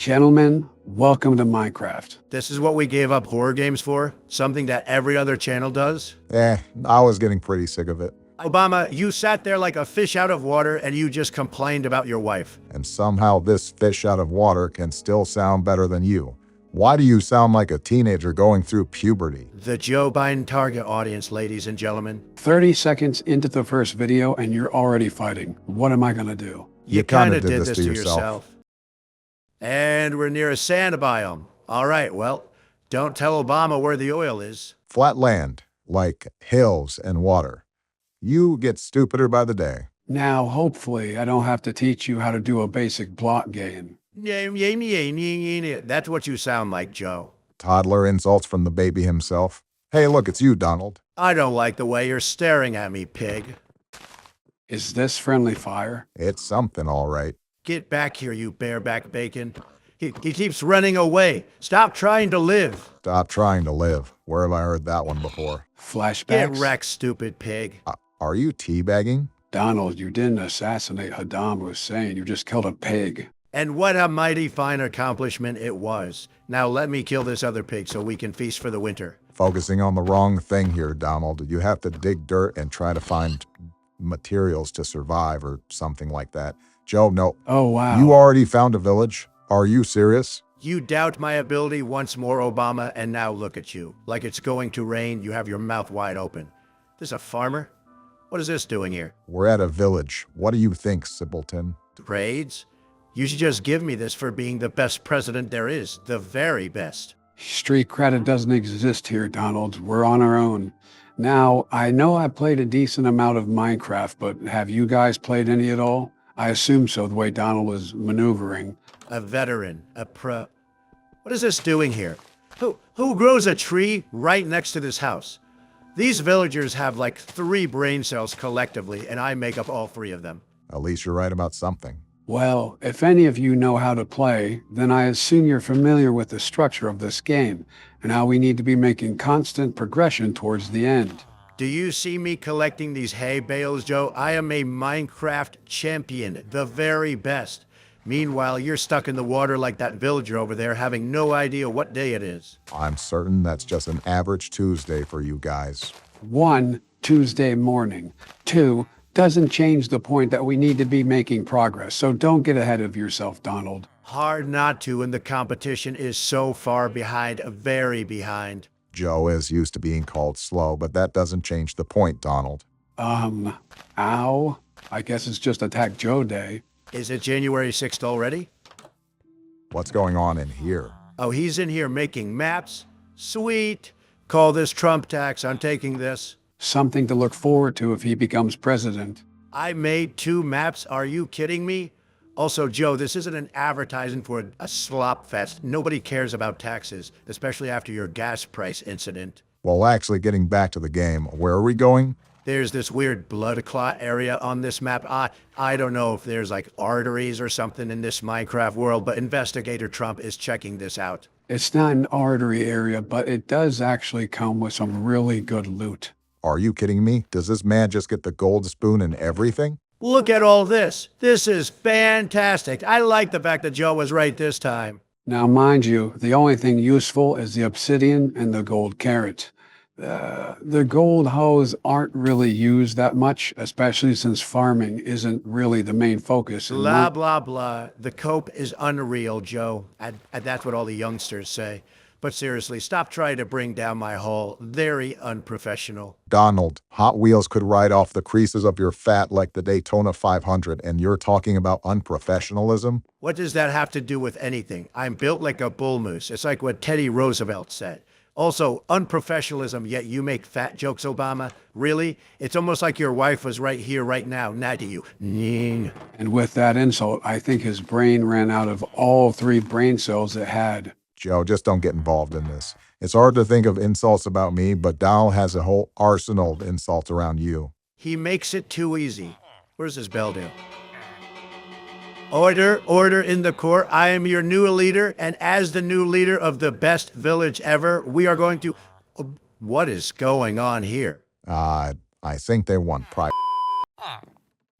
Gentlemen, welcome to Minecraft. This is what we gave up horror games for? Something that every other channel does? I was getting pretty sick of it. Obama, you sat there like a fish out of water and you just complained about your wife. And somehow this fish out of water can still sound better than you. Why do you sound like a teenager going through puberty? The Joe Biden target audience, ladies and gentlemen. 30 seconds into the first video and you're already fighting. What am I gonna do? You kinda did this to yourself. And we're near a sand biome. All right, well, don't tell Obama where the oil is. Flat land, like hills and water. You get stupider by the day. Now, hopefully, I don't have to teach you how to do a basic block game. That's what you sound like, Joe. Toddler insults from the baby himself. Hey, look, it's you, Donald. I don't like the way you're staring at me, pig. Is this friendly fire? It's something, all right. Get back here, you bareback bacon. He keeps running away. Stop trying to live. Stop trying to live. Where have I heard that one before? Flashbacks? Get wrecked, stupid pig. Are you teabagging? Donald, you didn't assassinate Saddam Hussein. You just killed a pig. And what a mighty fine accomplishment it was. Now let me kill this other pig so we can feast for the winter. Focusing on the wrong thing here, Donald. You have to dig dirt and try to find materials to survive or something like that. Joe, no. Oh, wow. You already found a village? Are you serious? You doubt my ability once more, Obama, and now look at you. Like it's going to rain, you have your mouth wide open. This a farmer? What is this doing here? We're at a village. What do you think, simpleton? Raids? You should just give me this for being the best president there is. The very best. Street credit doesn't exist here, Donald. We're on our own. Now, I know I played a decent amount of Minecraft, but have you guys played any at all? I assume so, the way Donald was maneuvering. A veteran, a pro. What is this doing here? Who grows a tree right next to this house? These villagers have like 3 brain cells collectively, and I make up all 3 of them. At least you're right about something. Well, if any of you know how to play, then I assume you're familiar with the structure of this game and how we need to be making constant progression towards the end. Do you see me collecting these hay bales, Joe? I am a Minecraft champion, the very best. Meanwhile, you're stuck in the water like that villager over there, having no idea what day it is. I'm certain that's just an average Tuesday for you guys. 1, Tuesday morning. 2, doesn't change the point that we need to be making progress, so don't get ahead of yourself, Donald. Hard not to when the competition is so far behind, very behind. Joe is used to being called slow, but that doesn't change the point, Donald. Ow. I guess it's just Attack Joe Day. Is it January 6th already? What's going on in here? Oh, he's in here making maps? Sweet. Call this Trump tax, I'm taking this. Something to look forward to if he becomes president. I made 2 maps, are you kidding me? Also, Joe, this isn't an advertising for a slop fest. Nobody cares about taxes, especially after your gas price incident. Well, actually, getting back to the game, where are we going? There's this weird blood clot area on this map. I don't know if there's like arteries or something in this Minecraft world, but Investigator Trump is checking this out. It's not an artery area, but it does actually come with some really good loot. Are you kidding me? Does this man just get the gold spoon and everything? Look at all this. This is fantastic. I like the fact that Joe was right this time. Now, mind you, the only thing useful is the obsidian and the gold carrot. The gold hoes aren't really used that much, especially since farming isn't really the main focus. Blah, blah, blah. The cope is unreal, Joe. And that's what all the youngsters say. But seriously, stop trying to bring down my haul. Very unprofessional. Donald, Hot Wheels could ride off the creases of your fat like the Daytona 500, and you're talking about unprofessionalism? What does that have to do with anything? I'm built like a bull moose. It's like what Teddy Roosevelt said. Also, unprofessionalism, yet you make fat jokes, Obama? Really? It's almost like your wife was right here, right now. Not to you. And with that insult, I think his brain ran out of all 3 brain cells it had. Joe, just don't get involved in this. It's hard to think of insults about me, but Donald has a whole arsenal of insults around you. He makes it too easy. Where's his bell deal? Order in the court. I am your new leader, and as the new leader of the best village ever, we are going to... What is going on here? I think they want private.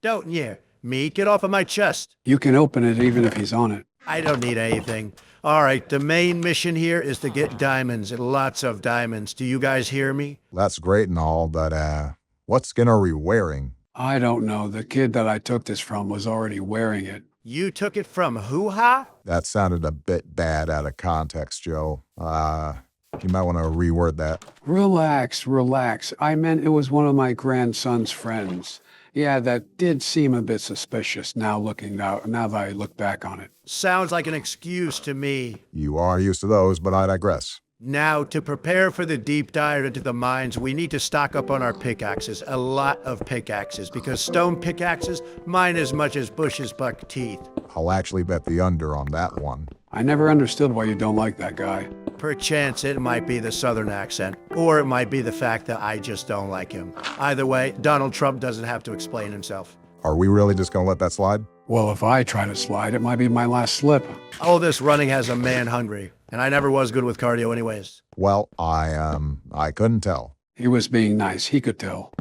Don't you? Me, get off of my chest. You can open it even if he's on it. I don't need anything. All right, the main mission here is to get diamonds, lots of diamonds. Do you guys hear me? That's great and all, but what skin are we wearing? I don't know. The kid that I took this from was already wearing it. You took it from Hoo-Ha? That sounded a bit bad out of context, Joe. You might want to reword that. Relax, relax. I meant it was one of my grandson's friends. Yeah, that did seem a bit suspicious now that I look back on it. Sounds like an excuse to me. You are used to those, but I digress. Now, to prepare for the deep dive into the mines, we need to stock up on our pickaxes. A lot of pickaxes, because stone pickaxes mine as much as bushes buck teeth. I'll actually bet the under on that one. I never understood why you don't like that guy. Perchance it might be the southern accent, or it might be the fact that I just don't like him. Either way, Donald Trump doesn't have to explain himself. Are we really just going to let that slide? Well, if I try to slide, it might be my last slip. All this running has a man hungry, and I never was good with cardio anyways. Well, I couldn't tell. He was being nice. He could tell.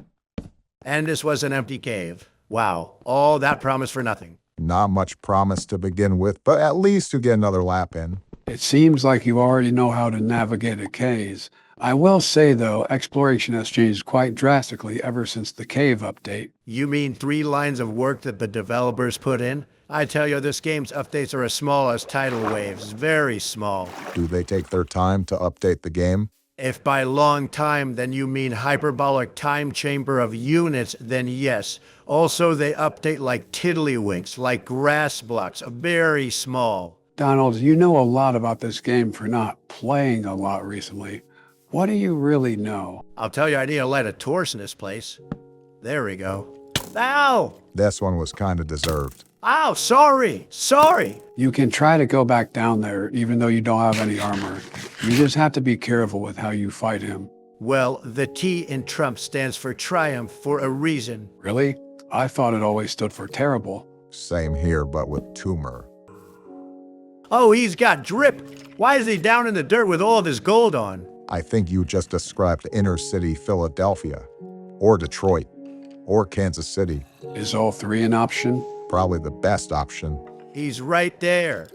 And this was an empty cave. Wow, all that promise for nothing. Not much promise to begin with, but at least to get another lap in. It seems like you already know how to navigate a cave. I will say, though, exploration has changed quite drastically ever since the cave update. You mean 3 lines of work that the developers put in? I tell you, this game's updates are as small as tidal waves. Very small. Do they take their time to update the game? If by long time, then you mean hyperbolic time chamber of units, then yes. Also, they update like tiddlywinks, like grass blocks, very small. Donald, you know a lot about this game for not playing a lot recently. What do you really know? I'll tell you, I need to light a torch in this place. There we go. Ow! This one was kind of deserved. Ow, sorry! You can try to go back down there even though you don't have any armor. You just have to be careful with how you fight him. Well, the T in Trump stands for triumph for a reason. Really? I thought it always stood for terrible. Same here, but with tumor. Oh, he's got drip! Why is he down in the dirt with all of his gold on? I think you just described inner city Philadelphia, or Detroit, or Kansas City. Is all 3 an option? Probably the best option. He's right there.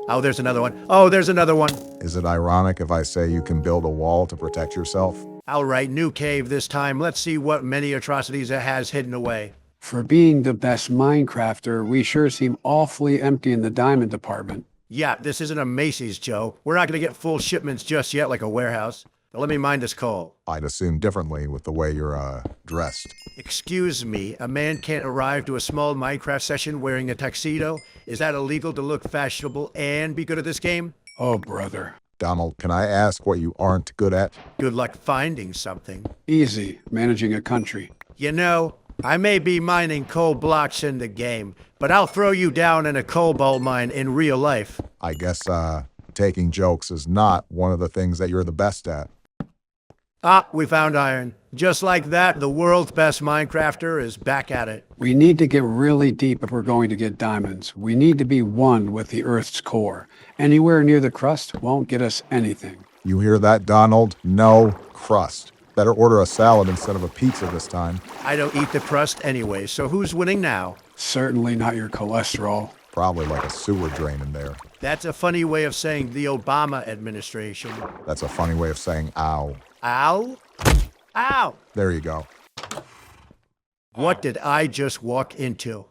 Oh, there's another one. Oh, there's another one. Is it ironic if I say you can build a wall to protect yourself? All right, new cave this time. Let's see what many atrocities it has hidden away. For being the best Minecrafter, we sure seem awfully empty in the diamond department. Yeah, this isn't a Macy's, Joe. We're not going to get full shipments just yet like a warehouse. Now, let me mind this coal. I'd assume differently with the way you're, dressed. Excuse me, a man can't arrive to a small Minecraft session wearing a tuxedo? Is that illegal to look fashionable and be good at this game? Oh, brother. Donald, can I ask what you aren't good at? Good luck finding something. Easy, managing a country. You know, I may be mining coal blocks in the game, but I'll throw you down in a cobalt mine in real life. I guess, taking jokes is not one of the things that you're the best at. Ah, we found iron. Just like that, the world's best Minecrafter is back at it. We need to get really deep if we're going to get diamonds. We need to be one with the Earth's core. Anywhere near the crust won't get us anything. You hear that, Donald? No crust. Better order a salad instead of a pizza this time. I don't eat the crust anyway, so who's winning now? Certainly not your cholesterol. Probably like a sewer drain in there. That's a funny way of saying the Obama administration. That's a funny way of saying ow. Ow? Ow! There you go. What did I just walk into?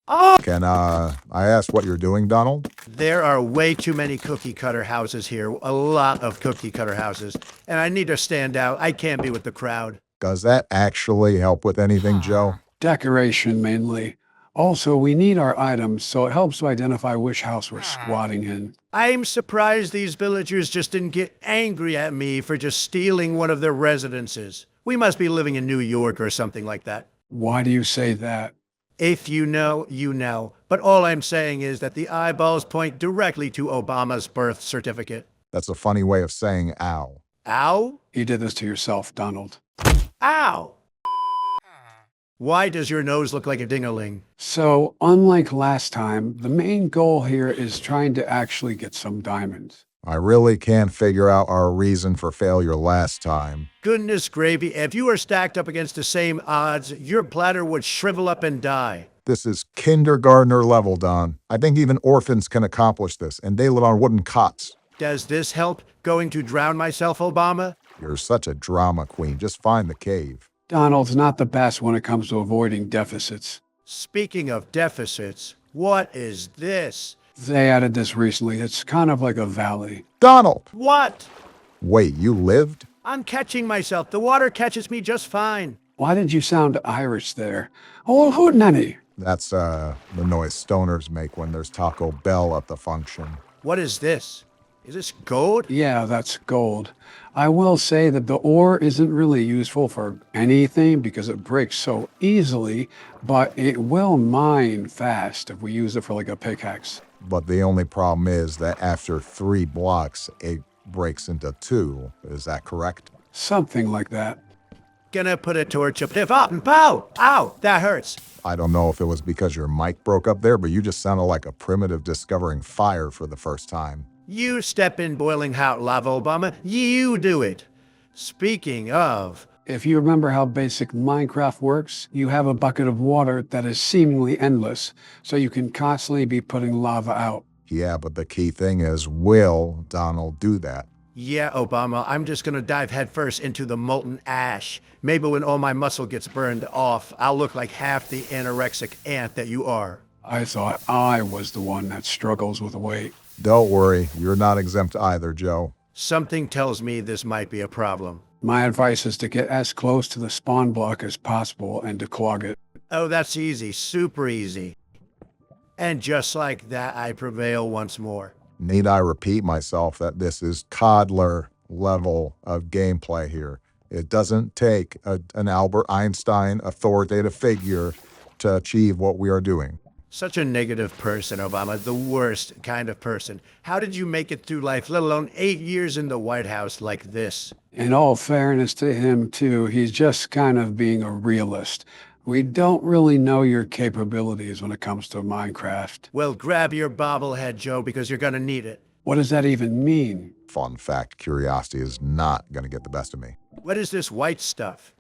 Oh! Can, I ask what you're doing, Donald? There are way too many cookie cutter houses here. A lot of cookie cutter houses. And I need to stand out. I can't be with the crowd. Does that actually help with anything, Joe? Decoration, mainly. Also, we need our items, so it helps to identify which house we're squatting in. I'm surprised these villagers just didn't get angry at me for just stealing one of their residences. We must be living in New York or something like that. Why do you say that? If you know, you know. But all I'm saying is that the eyeballs point directly to Obama's birth certificate. That's a funny way of saying ow. Ow? You did this to yourself, Donald. Ow! Why does your nose look like a ding-a-ling? So, unlike last time, the main goal here is trying to actually get some diamonds. I really can't figure out our reason for failure last time. Goodness gravy, if you were stacked up against the same odds, your platter would shrivel up and die. This is kindergartner level, Don. I think even orphans can accomplish this, and they live on wooden cots. Does this help? Going to drown myself, Obama? You're such a drama queen. Just find the cave. Donald's not the best when it comes to avoiding deficits. Speaking of deficits, what is this? They added this recently. It's kind of like a valley. Donald! What? Wait, you lived? I'm catching myself. The water catches me just fine. Why did you sound Irish there? Oh, hootenanny. That's the noise stoners make when there's Taco Bell at the function. What is this? Is this gold? Yeah, that's gold. I will say that the ore isn't really useful for anything because it breaks so easily, but it will mine fast if we use it for like a pickaxe. But the only problem is that after 3 blocks, it breaks into 2. Is that correct? Something like that. Gonna put a torch up there. And pow! Ow! That hurts. I don't know if it was because your mic broke up there, but you just sounded like a primitive discovering fire for the first time. You step in boiling hot lava, Obama. You do it. Speaking of, If you remember how basic Minecraft works, you have a bucket of water that is seemingly endless, so you can constantly be putting lava out. Yeah, but the key thing is, will Donald do that? yeah, Obama, I'm just gonna dive headfirst into the molten ash. Maybe when all my muscle gets burned off, I'll look like half the anorexic ant that you are. I thought I was the one that struggles with weight. Don't worry, you're not exempt either, Joe. Something tells me this might be a problem. My advice is to get as close to the spawn block as possible and to clog it. Oh, that's easy, super easy. And just like that, I prevail once more. Need I repeat myself that this is toddler level of gameplay here? It doesn't take an Albert Einstein authoritative figure to achieve what we are doing. Such a negative person, Obama, the worst kind of person. How did you make it through life, let alone 8 years in the White House like this? In all fairness to him, too, he's just kind of being a realist. We don't really know your capabilities when it comes to Minecraft. Well, grab your bobblehead, Joe, because you're gonna need it. What does that even mean? Fun fact, curiosity is not going to get the best of me. What is this white stuff?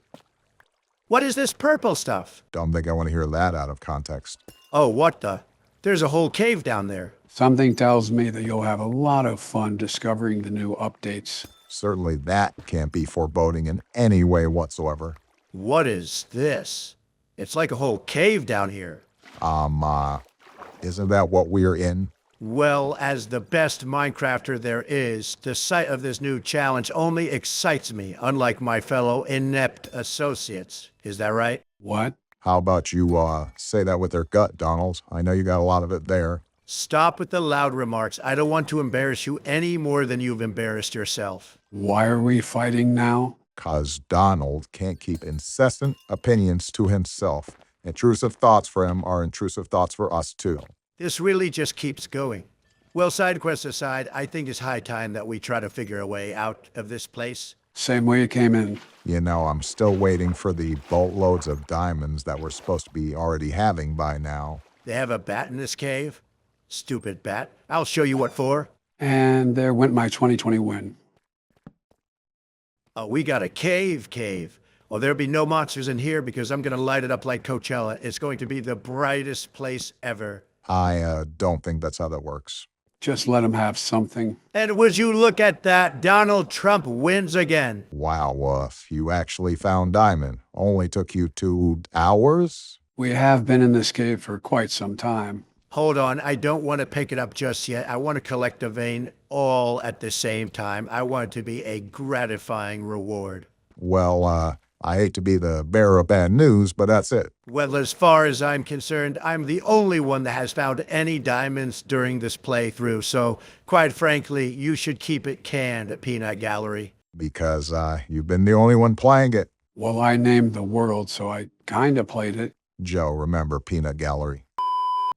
What is this purple stuff? Don't think I want to hear that out of context. Oh, what the? There's a whole cave down there. Something tells me that you'll have a lot of fun discovering the new updates. Certainly that can't be foreboding in any way whatsoever. What is this? It's like a whole cave down here. Isn't that what we're in? Well, as the best Minecrafter there is, the sight of this new challenge only excites me, unlike my fellow inept associates. Is that right? What? How about you say that with their gut, Donald? I know you got a lot of it there. Stop with the loud remarks. I don't want to embarrass you any more than you've embarrassed yourself. Why are we fighting now? 'Cause Donald can't keep incessant opinions to himself. Intrusive thoughts for him are intrusive thoughts for us too. This really just keeps going. Well, side quests aside, I think it's high time that we try to figure a way out of this place. Same way you came in. You know, I'm still waiting for the boatloads of diamonds that we're supposed to be already having by now. They have a bat in this cave? Stupid bat. I'll show you what for. And there went my 2020 win. Oh, we got a cave. Well, there'll be no monsters in here because I'm going to light it up like Coachella. It's going to be the brightest place ever. I don't think that's how that works. Just let him have something. And would you look at that? Donald Trump wins again. Wow, Woof, you actually found diamond. Only took you 2 hours? We have been in this cave for quite some time. Hold on, I don't want to pick it up just yet. I want to collect a vein all at the same time. I want it to be a gratifying reward. Well, I hate to be the bearer of bad news, but that's it. Well, as far as I'm concerned, I'm the only one that has found any diamonds during this playthrough. So, quite frankly, you should keep it canned at Peanut Gallery. Because you've been the only one playing it. Well, I named the world, so I kinda played it. Joe, remember Peanut Gallery.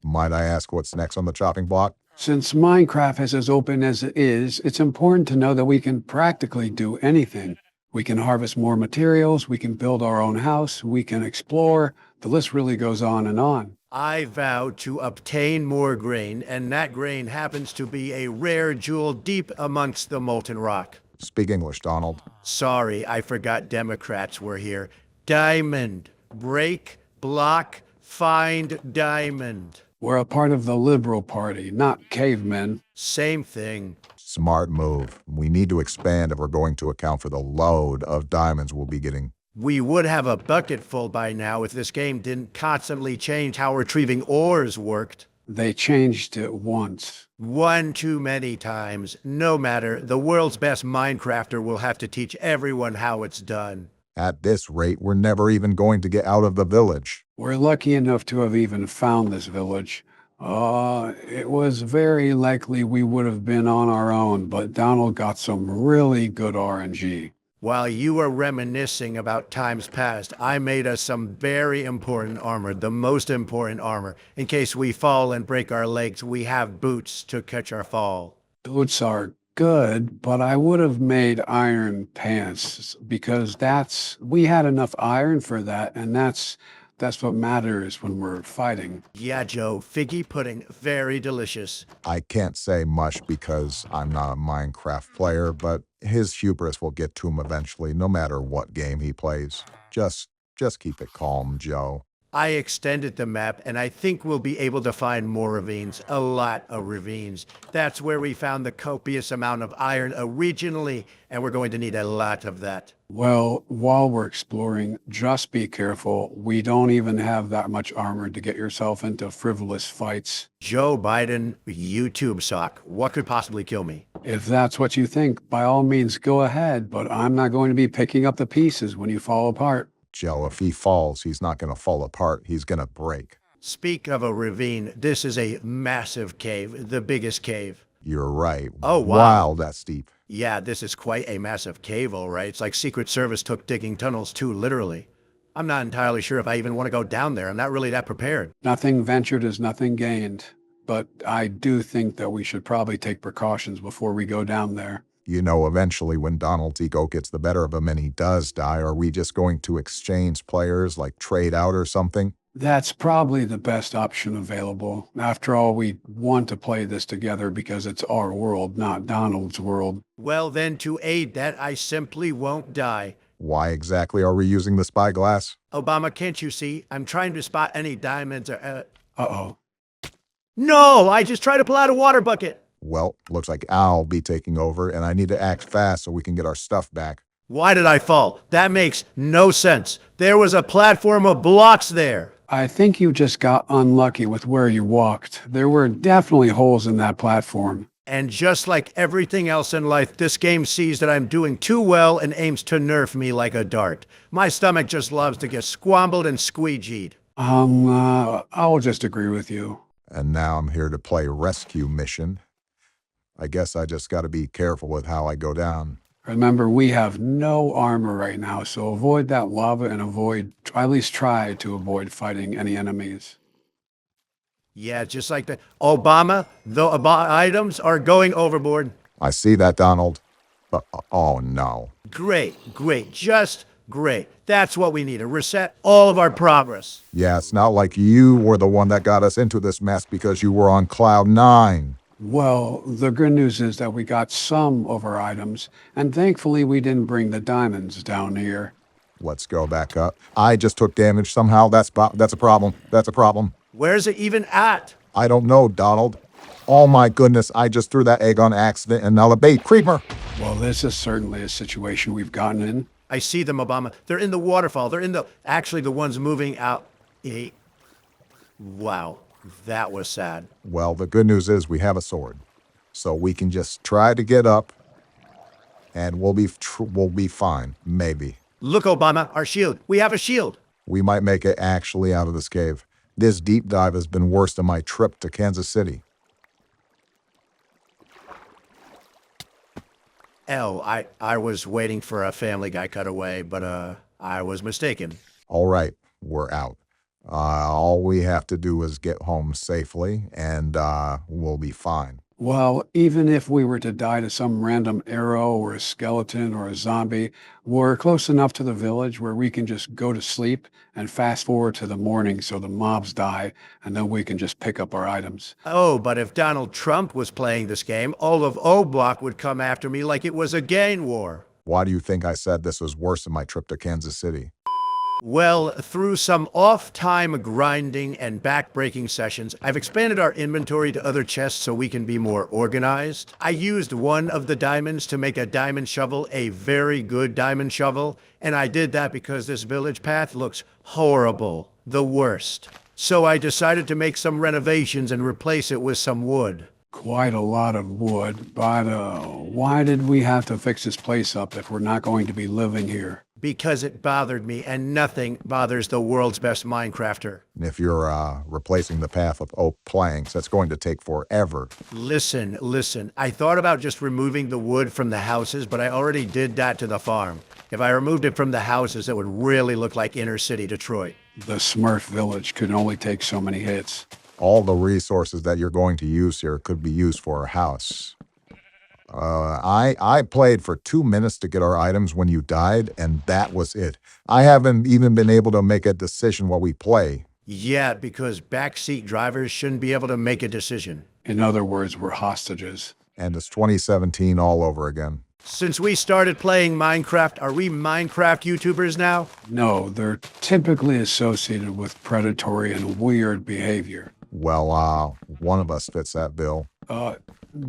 Might I ask what's next on the chopping block? Since Minecraft is as open as it is, it's important to know that we can practically do anything. We can harvest more materials, we can build our own house, we can explore. The list really goes on and on. I vow to obtain more grain, and that grain happens to be a rare jewel deep amongst the molten rock. Speak English, Donald. Sorry, I forgot Democrats were here. Diamond. Break, block, Find diamond. We're a part of the Liberal Party, not cavemen. Same thing. Smart move. We need to expand if we're going to account for the load of diamonds we'll be getting. We would have a bucket full by now if this game didn't constantly change how retrieving ores worked. They changed it once. One too many times. No matter, the world's best Minecrafter will have to teach everyone how it's done. At this rate, we're never even going to get out of the village. We're lucky enough to have even found this village. It was very likely we would have been on our own, but Donald got some really good RNG. While you were reminiscing about times past, I made us some very important armor, the most important armor. In case we fall and break our legs, we have boots to catch our fall. Boots are good, but I would have made iron pants because we had enough iron for that, and that's what matters when we're fighting. Yeah, Joe, figgy pudding, very delicious. I can't say much because I'm not a Minecraft player, but his hubris will get to him eventually, no matter what game he plays. Just keep it calm, Joe. I extended the map, and I think we'll be able to find more ravines, a lot of ravines. That's where we found the copious amount of iron originally, and we're going to need a lot of that. Well, while we're exploring, just be careful. We don't even have that much armor to get yourself into frivolous fights. Joe Biden, YouTube sock. What could possibly kill me? If that's what you think, by all means, go ahead, but I'm not going to be picking up the pieces when you fall apart. Joe, if he falls, he's not going to fall apart. He's going to break. Speak of a ravine, this is a massive cave, the biggest cave. You're right. Oh, wow. Wow, that's steep. Yeah, this is quite a massive cave, all right. It's like Secret Service took digging tunnels too, literally. I'm not entirely sure if I even want to go down there. I'm not really that prepared. Nothing ventured is nothing gained, but I do think that we should probably take precautions before we go down there. You know, eventually when Donald's ego gets the better of him and he does die, are we just going to exchange players, like trade out or something? That's probably the best option available. After all, we want to play this together because it's our world, not Donald's world. Well, then, to aid that, I simply won't die. Why exactly are we using the spyglass? Obama, can't you see? I'm trying to spot any diamonds or... Uh-oh. No! I just tried to pull out a water bucket! Well, looks like I'll be taking over, and I need to act fast so we can get our stuff back. Why did I fall? That makes no sense. There was a platform of blocks there. I think you just got unlucky with where you walked. There were definitely holes in that platform. And just like everything else in life, this game sees that I'm doing too well and aims to nerf me like a dart. My stomach just loves to get squambled and squeegeed. I'll just agree with you. And now I'm here to play rescue mission. I guess I just got to be careful with how I go down. Remember, we have no armor right now, so avoid that lava and at least try to avoid fighting any enemies. Yeah, just like that. Obama, the items are going overboard. I see that, Donald. But, oh no. Great, just great. That's what we need, to reset all of our progress. Yeah, it's not like you were the one that got us into this mess because you were on cloud 9. Well, the good news is that we got some of our items, and thankfully we didn't bring the diamonds down here. Let's go back up. I just took damage somehow. That's a problem. That's a problem. Where's it even at? I don't know, Donald. Oh my goodness, I just threw that egg on accident and now the bait creeper. Well, this is certainly a situation we've gotten in. I see them, Obama. They're in the waterfall. They're actually the ones moving out. Wow. That was sad. Well, the good news is we have a sword. So we can just try to get up and we'll be fine, maybe. Look, Obama, our shield. We have a shield. We might make it actually out of this cave. This deep dive has been worse than my trip to Kansas City. I was waiting for a Family Guy cutaway, but I was mistaken. All right, we're out. All we have to do is get home safely, and we'll be fine. Well, even if we were to die to some random arrow or a skeleton or a zombie, we're close enough to the village where we can just go to sleep and fast forward to the morning so the mobs die, and then we can just pick up our items. Oh, but if Donald Trump was playing this game, all of O Block would come after me like it was a gang war. Why do you think I said this was worse than my trip to Kansas City? Well, through some off-time grinding and back-breaking sessions, I've expanded our inventory to other chests so we can be more organized. I used one of the diamonds to make a diamond shovel, a very good diamond shovel, and I did that because this village path looks horrible, the worst. So I decided to make some renovations and replace it with some wood. Quite a lot of wood, but why did we have to fix this place up if we're not going to be living here? Because it bothered me, and nothing bothers the world's best Minecrafter. And if you're replacing the path with oak planks, that's going to take forever. Listen. I thought about just removing the wood from the houses, but I already did that to the farm. If I removed it from the houses, it would really look like inner city Detroit. The Smurf village could only take so many hits. All the resources that you're going to use here could be used for a house. I played for 2 minutes to get our items when you died, and that was it. I haven't even been able to make a decision while we play. Yeah, because backseat drivers shouldn't be able to make a decision. In other words, we're hostages. And it's 2017 all over again. Since we started playing Minecraft, are we Minecraft YouTubers now? No, they're typically associated with predatory and weird behavior. Well, one of us fits that bill.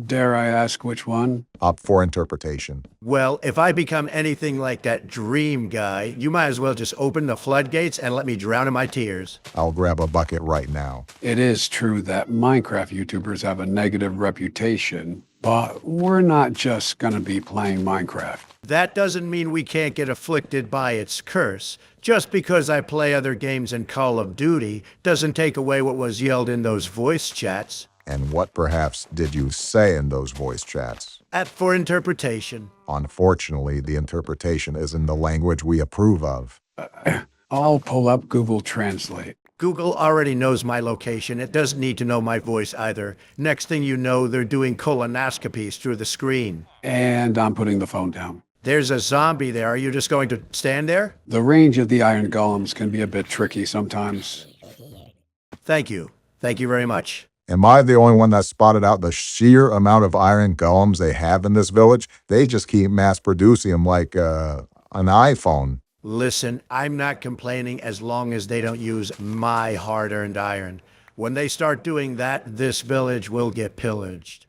Dare I ask which one? Up for interpretation. Well, if I become anything like that dream guy, you might as well just open the floodgates and let me drown in my tears. I'll grab a bucket right now. It is true that Minecraft YouTubers have a negative reputation, but we're not just gonna be playing Minecraft. That doesn't mean we can't get afflicted by its curse. Just because I play other games in Call of Duty doesn't take away what was yelled in those voice chats. And what perhaps did you say in those voice chats? Up for interpretation. Unfortunately, the interpretation is in the language we approve of. I'll pull up Google Translate. Google already knows my location. It doesn't need to know my voice either. Next thing you know, they're doing colonoscopies through the screen. And I'm putting the phone down. There's a zombie there. Are you just going to stand there? The range of the iron golems can be a bit tricky sometimes. Thank you. Thank you very much. Am I the only one that spotted out the sheer amount of iron golems they have in this village? They just keep mass producing them like an iPhone. Listen, I'm not complaining as long as they don't use my hard-earned iron. When they start doing that, this village will get pillaged.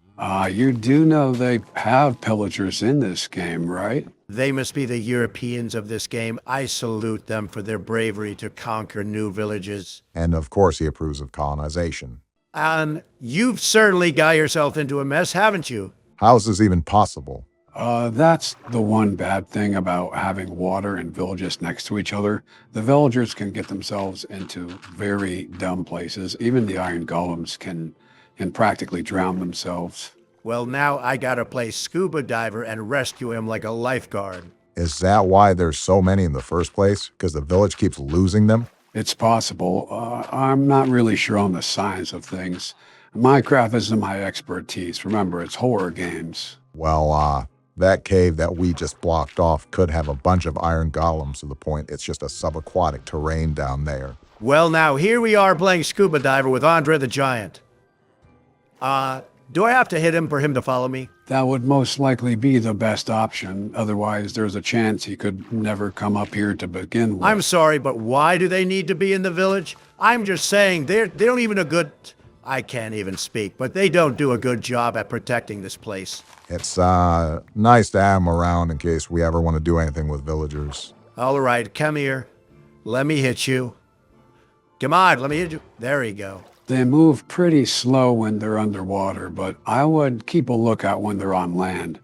You do know they have pillagers in this game, right? They must be the Europeans of this game. I salute them for their bravery to conquer new villages. And of course he approves of colonization. You've certainly got yourself into a mess, haven't you? How is this even possible? That's the one bad thing about having water and villages next to each other. The villagers can get themselves into very dumb places. Even the iron golems can practically drown themselves. Well, now I gotta play scuba diver and rescue him like a lifeguard. Is that why there's so many in the first place? Because the village keeps losing them? It's possible. I'm not really sure on the science of things. Minecraft isn't my expertise. Remember, it's horror games. Well, that cave that we just blocked off could have a bunch of iron golems to the point it's just a subaquatic terrain down there. Well, now here we are playing scuba diver with Andre the Giant. Do I have to hit him for him to follow me? That would most likely be the best option. Otherwise, there's a chance he could never come up here to begin with. I'm sorry, but why do they need to be in the village? I'm just saying they don't even I can't even speak, but they don't do a good job at protecting this place. It's nice to have them around in case we ever want to do anything with villagers. All right, come here. Let me hit you. Come on, let me hit you. There you go. They move pretty slow when they're underwater, but I would keep a lookout when they're on land.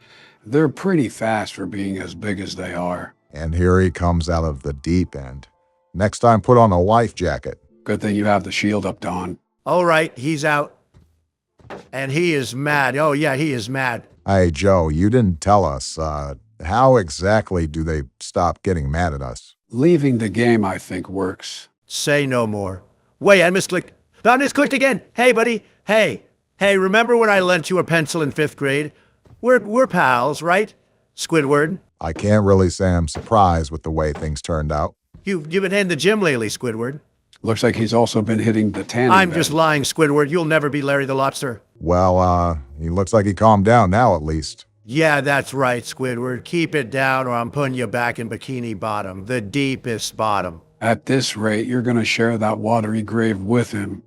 They're pretty fast for being as big as they are. And here he comes out of the deep end. Next time, put on a life jacket. Good thing you have the shield up, Don. All right, he's out. And he is mad. Oh, yeah, he is mad. Hey, Joe, you didn't tell us. How exactly do they stop getting mad at us? Leaving the game, I think, works. Say no more. Wait, I misclicked. I misclicked again. Hey, buddy. Hey, remember when I lent you a pencil in 5th grade? We're pals, right? Squidward. I can't really say I'm surprised with the way things turned out. You've been in the gym lately, Squidward. Looks like he's also been hitting the tanning I'm bed. just lying, Squidward. You'll never be Larry the Lobster. Well, he looks like he calmed down now at least. Yeah, that's right, Squidward. Keep it down or I'm putting you back in Bikini Bottom, the deepest bottom. At this rate, you're going to share that watery grave with him.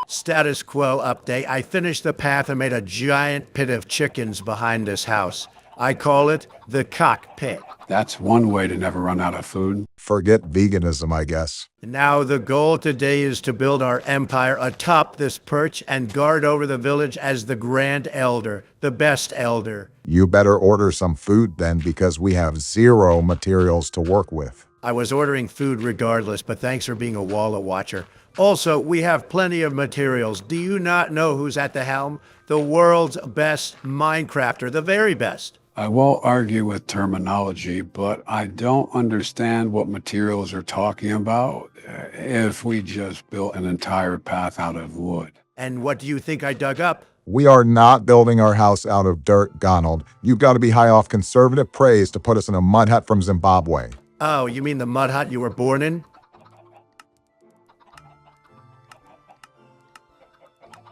Status quo update. I finished the path and made a giant pit of chickens behind this house. I call it the cockpit. That's one way to never run out of food. Forget veganism, I guess. Now the goal today is to build our empire atop this perch and guard over the village as the Grand Elder, the best elder. You better order some food then, because we have zero materials to work with. I was ordering food regardless, but thanks for being a wallet watcher. Also, we have plenty of materials. Do you not know who's at the helm? The world's best Minecrafter, the very best. I won't argue with terminology, but I don't understand what materials are talking about if we just built an entire path out of wood. And what do you think I dug up? We are not building our house out of dirt, Donald. You've got to be high off conservative praise to put us in a mud hut from Zimbabwe. Oh, you mean the mud hut you were born in?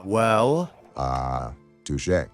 Well, Touche.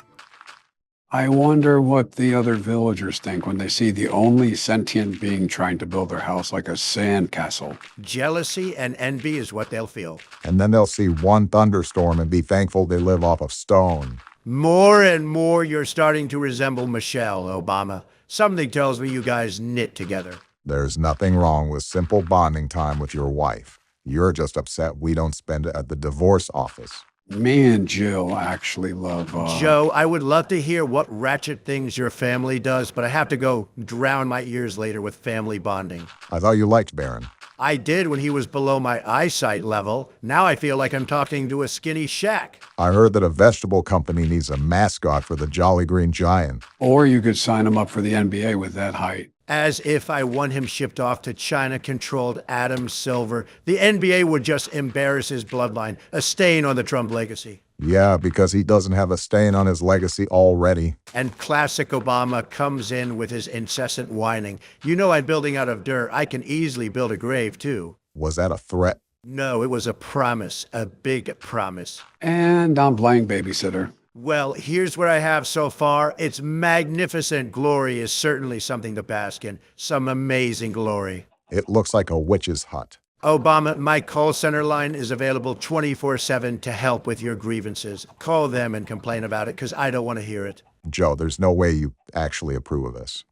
I wonder what the other villagers think when they see the only sentient being trying to build their house like a sandcastle. jealousy and envy is what they'll feel. And then they'll see one thunderstorm and be thankful they live off of stone. More and more, you're starting to resemble Michelle Obama. Something tells me you guys knit together. There's nothing wrong with simple bonding time with your wife. You're just upset we don't spend it at the divorce office. Me and Jill actually love, Joe, I would love to hear what ratchet things your family does, but I have to go drown my ears later with family bonding. I thought you liked Baron. I did when he was below my eyesight level. Now I feel like I'm talking to a skinny shack. I heard that a vegetable company needs a mascot for the Jolly Green Giant. or you could sign him up for the NBA with that height. As if I want him shipped off to China-controlled Adam Silver. The NBA would just embarrass his bloodline, a stain on the Trump legacy. Yeah, because he doesn't have a stain on his legacy already. And classic Obama comes in with his incessant whining. You know I'm building out of dirt. I can easily build a grave, too. Was that a threat? No, it was a promise, a big promise. And I'm playing babysitter. Well, here's what I have so far. It's magnificent. Glory is certainly something to bask in. Some amazing glory. It looks like a witch's hut. Obama, my call center line is available 24/7 to help with your grievances. Call them and complain about it, because I don't want to hear it. Joe, there's no way you actually approve of this.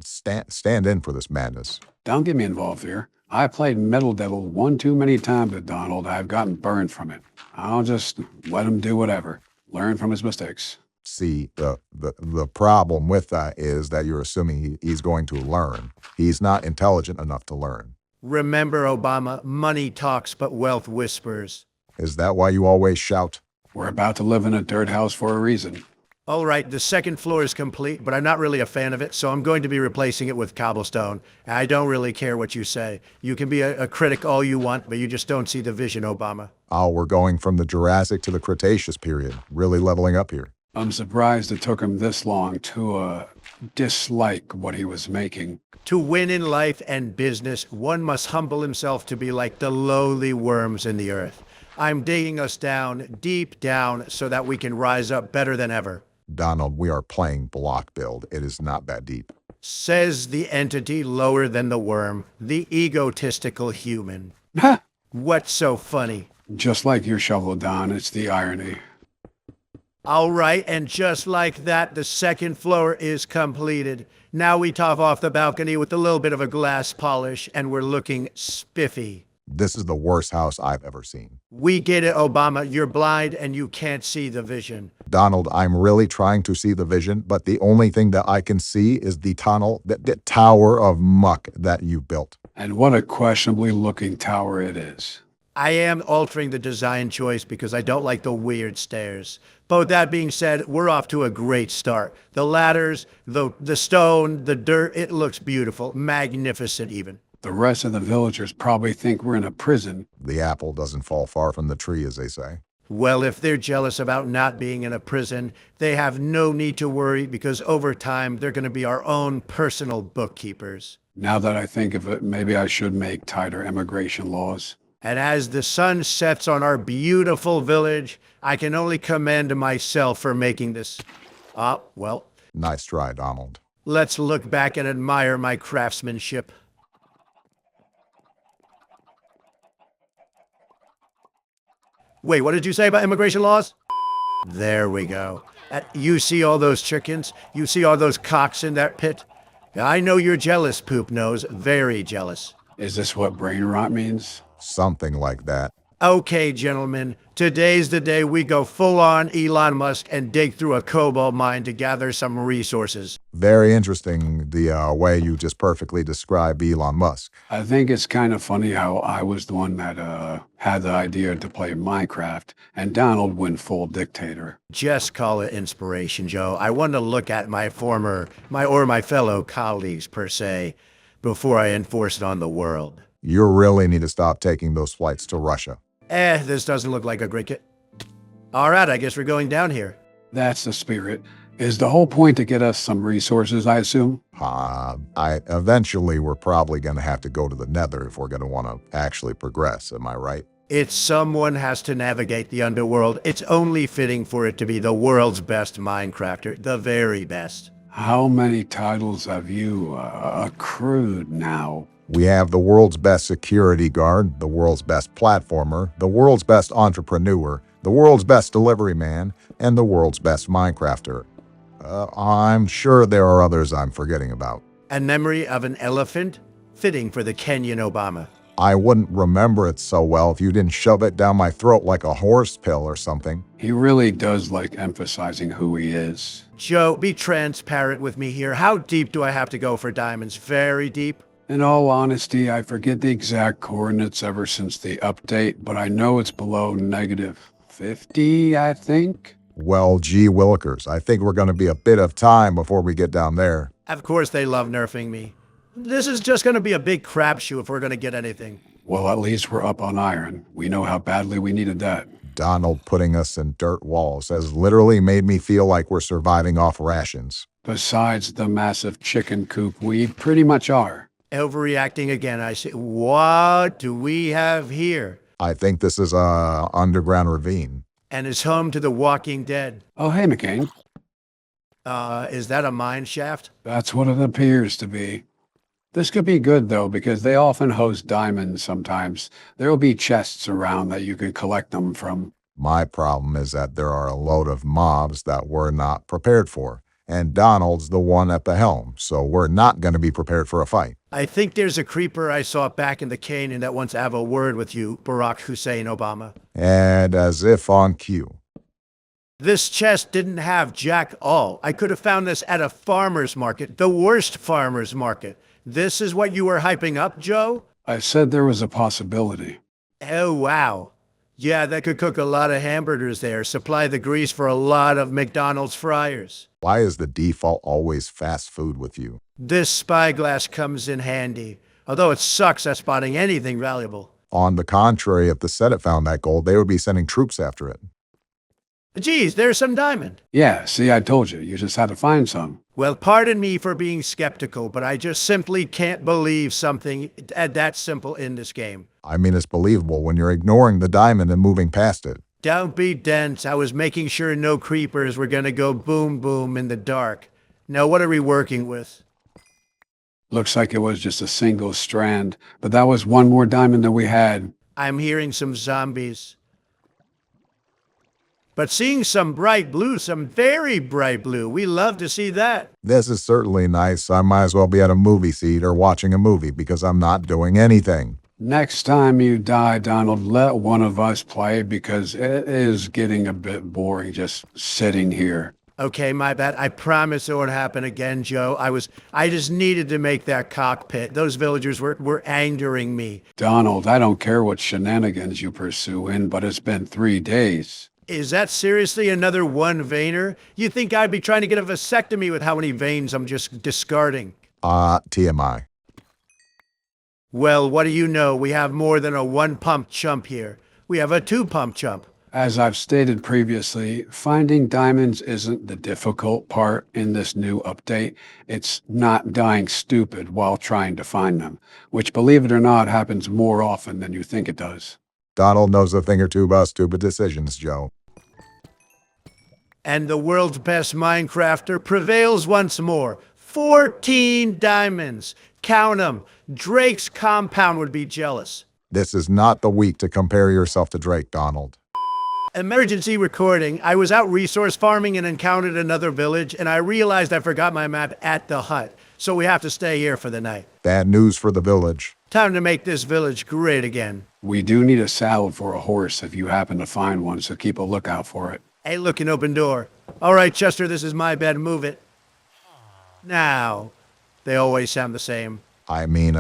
Stand in for this madness. Don't get me involved here. I played Metal Devil one too many times with Donald. I've gotten burned from it. I'll just let him do whatever. Learn from his mistakes. See, the problem with that is that you're assuming he's going to learn. He's not intelligent enough to learn. Remember, Obama, money talks, but wealth whispers. Is that why you always shout? We're about to live in a dirt house for a reason. All right, the second floor is complete, but I'm not really a fan of it, so I'm going to be replacing it with cobblestone. I don't really care what you say. You can be a critic all you want, but you just don't see the vision, Obama. Oh, we're going from the Jurassic to the Cretaceous period. Really leveling up here. I'm surprised it took him this long to dislike what he was making. To win in life and business, one must humble himself to be like the lowly worms in the earth. I'm digging us down, deep down, so that we can rise up better than ever. Donald, we are playing block build. It is not that deep. Says the entity lower than the worm, the egotistical human. Ha! What's so funny? Just like your shovel, Don, it's the irony. All right, and just like that, the second floor is completed. Now we top off the balcony with a little bit of a glass polish, and we're looking spiffy. This is the worst house I've ever seen. We get it, Obama. You're blind and you can't see the vision. Donald, I'm really trying to see the vision, but the only thing that I can see is the tunnel, the tower of muck that you built. And what a questionably looking tower it is. I am altering the design choice because I don't like the weird stairs. But that being said, we're off to a great start. The ladders, the stone, the dirt, it looks beautiful, magnificent even. The rest of the villagers probably think we're in a prison. The apple doesn't fall far from the tree, as they say. Well, if they're jealous about not being in a prison, they have no need to worry because over time, they're going to be our own personal bookkeepers. Now that I think of it, maybe I should make tighter immigration laws. And as the sun sets on our beautiful village, I can only commend myself for making this. Well, Nice try, Donald. let's look back and admire my craftsmanship. Wait, what did you say about immigration laws? There we go. You see all those chickens? You see all those cocks in that pit? I know you're jealous, Poop Nose. Very jealous. Is this what brain rot means? Something like that. Okay, gentlemen. Today's the day we go full on Elon Musk and dig through a cobalt mine to gather some resources. Very interesting, the way you just perfectly describe Elon Musk. I think it's kind of funny how I was the one that had the idea to play Minecraft, and Donald went full dictator. Just call it inspiration, Joe. I want to look at my fellow colleagues, per se, before I enforce it on the world. You really need to stop taking those flights to Russia. This doesn't look like a great kit. All right, I guess we're going down here. That's the spirit. Is the whole point to get us some resources, I assume? Eventually, we're probably going to have to go to the Nether if we're going to want to actually progress. Am I right? It's someone has to navigate the underworld. It's only fitting for it to be the world's best Minecrafter, the very best. How many titles have you accrued now? We have the world's best security guard, the world's best platformer, the world's best entrepreneur, the world's best delivery man, and the world's best Minecrafter. I'm sure there are others I'm forgetting about. A memory of an elephant? Fitting for the Kenyan Obama. I wouldn't remember it so well if you didn't shove it down my throat like a horse pill or something. He really does like emphasizing who he is. Joe, be transparent with me here. How deep do I have to go for diamonds? Very deep? In all honesty, I forget the exact coordinates ever since the update, but I know it's below -50, I think. Well, gee willikers, I think we're going to be a bit of time before we get down there. Of course they love nerfing me. This is just going to be a big crapshoot if we're going to get anything. Well, at least we're up on iron. We know how badly we needed that. Donald putting us in dirt walls has literally made me feel like we're surviving off rations. Besides the massive chicken coop, we pretty much are. Overreacting again, I say. What do we have here? I think this is a underground ravine. And is home to the Walking Dead. Oh, hey, McCain. Is that a mine shaft? That's what it appears to be. This could be good, though, because they often host diamonds sometimes. There will be chests around that you can collect them from. My problem is that there are a load of mobs that we're not prepared for. And Donald's the one at the helm, so we're not going to be prepared for a fight. I think there's a creeper I saw back in the canyon that wants to have a word with you, Barack Hussein Obama. And as if on cue. This chest didn't have jack all. I could have found this at a farmer's market, the worst farmer's market. This is what you were hyping up, Joe? I said there was a possibility. Oh, wow. Yeah, that could cook a lot of hamburgers there, supply the grease for a lot of McDonald's fryers. Why is the default always fast food with you? This spyglass comes in handy, although it sucks at spotting anything valuable. On the contrary, if the Senate found that gold, they would be sending troops after it. Geez, there's some diamond. Yeah, see, I told you. You just had to find some. Well, pardon me for being skeptical, but I just simply can't believe something that simple in this game. I mean, it's believable when you're ignoring the diamond and moving past it. Don't be dense. I was making sure no creepers were going to go boom boom in the dark. Now, what are we working with? Looks like it was just a single strand, but that was one more diamond than we had. I'm hearing some zombies. But seeing some bright blue, some very bright blue, we love to see that. This is certainly nice. I might as well be at a movie seat or watching a movie because I'm not doing anything. Next time you die, Donald, let one of us play because it is getting a bit boring just sitting here. Okay, my bad. I promise it won't happen again, Joe. I just needed to make that cockpit. Those villagers were angering me. Donald, I don't care what shenanigans you pursue in, but it's been 3 days. Is that seriously another one veiner? You think I'd be trying to get a vasectomy with how many veins I'm just discarding? TMI. Well, what do you know? We have more than a one-pump chump here. We have a two-pump chump. As I've stated previously, finding diamonds isn't the difficult part in this new update. It's not dying stupid while trying to find them, which, believe it or not, happens more often than you think it does. Donald knows a thing or two about stupid decisions, Joe. And the world's best Minecrafter prevails once more. 14 diamonds. Count 'em. Drake's compound would be jealous. This is not the week to compare yourself to Drake, Donald. Emergency recording. I was out resource farming and encountered another village, and I realized I forgot my map at the hut. So we have to stay here for the night. Bad news for the village. Time to make this village great again. We do need a saddle for a horse if you happen to find one, so keep a lookout for it. Hey, look, an open door. All right, Chester, this is my bed. Move it. Now, they always sound the same. I mean,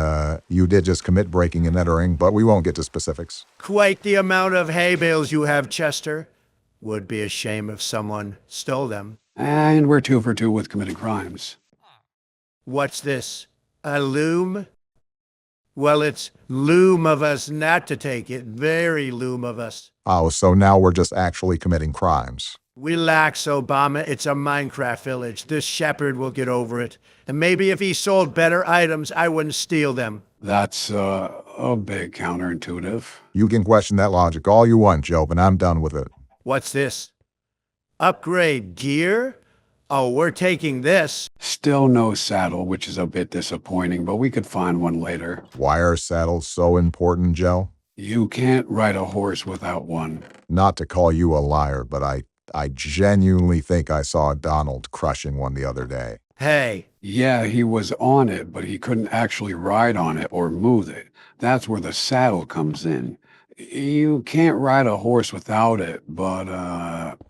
you did just commit breaking and entering, but we won't get to specifics. Quite the amount of hay bales you have, Chester. Would be a shame if someone stole them. And we're 2 for 2 with committing crimes. What's this? A loom? Well, it's loom of us not to take it. Very loom of us. Oh, so now we're just actually committing crimes. Relax, Obama. It's a Minecraft village. This shepherd will get over it. And maybe if he sold better items, I wouldn't steal them. That's a bit counterintuitive. You can question that logic all you want, Joe, but I'm done with it. What's this? Upgrade gear? Oh, we're taking this. Still no saddle, which is a bit disappointing, but we could find one later. Why are saddles so important, Joe? You can't ride a horse without one. Not to call you a liar, but I genuinely think I saw Donald crushing one the other day. Hey, Yeah, he was on it, but he couldn't actually ride on it or move it. That's where the saddle comes in. You can't ride a horse without it, but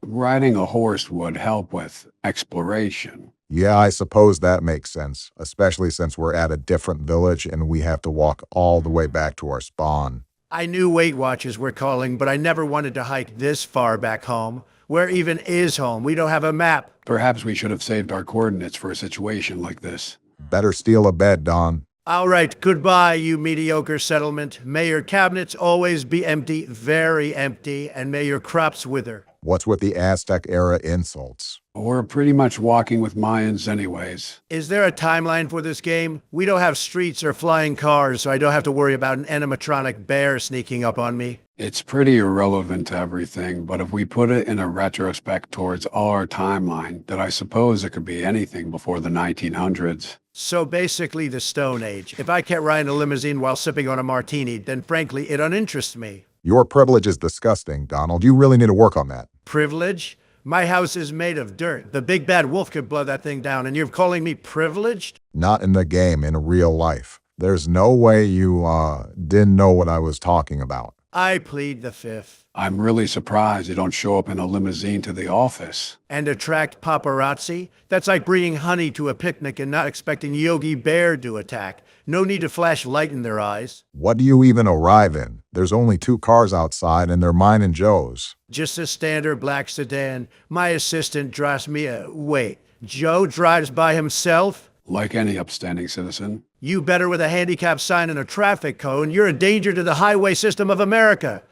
riding a horse would help with exploration. Yeah, I suppose that makes sense, especially since we're at a different village and we have to walk all the way back to our spawn. I knew Weight Watchers were calling, but I never wanted to hike this far back home. Where even is home? We don't have a map. Perhaps we should have saved our coordinates for a situation like this. Better steal a bed, Don. All right, goodbye, you mediocre settlement. May your cabinets always be empty, very empty, and may your crops wither. What's with the Aztec era insults? We're pretty much walking with Mayans anyways. Is there a timeline for this game? We don't have streets or flying cars, so I don't have to worry about an animatronic bear sneaking up on me. It's pretty irrelevant to everything, but if we put it in a retrospect towards our timeline, then I suppose it could be anything before the 1900s. So basically the Stone Age. If I can't ride in a limousine while sipping on a martini, then frankly, it uninterests me. Your privilege is disgusting, Donald. You really need to work on that. Privilege? My house is made of dirt. The big bad wolf could blow that thing down, and you're calling me privileged? Not in the game, in real life. There's no way you, didn't know what I was talking about. I plead the fifth. I'm really surprised you don't show up in a limousine to the office. And attract paparazzi? That's like bringing honey to a picnic and not expecting Yogi Bear to attack. No need to flash light in their eyes. What do you even arrive in? There's only 2 cars outside, and they're mine and Joe's. Just a standard black sedan. My assistant drives me a... Wait, Joe drives by himself? Like any upstanding citizen. You better with a handicap sign and a traffic cone. You're a danger to the highway system of America.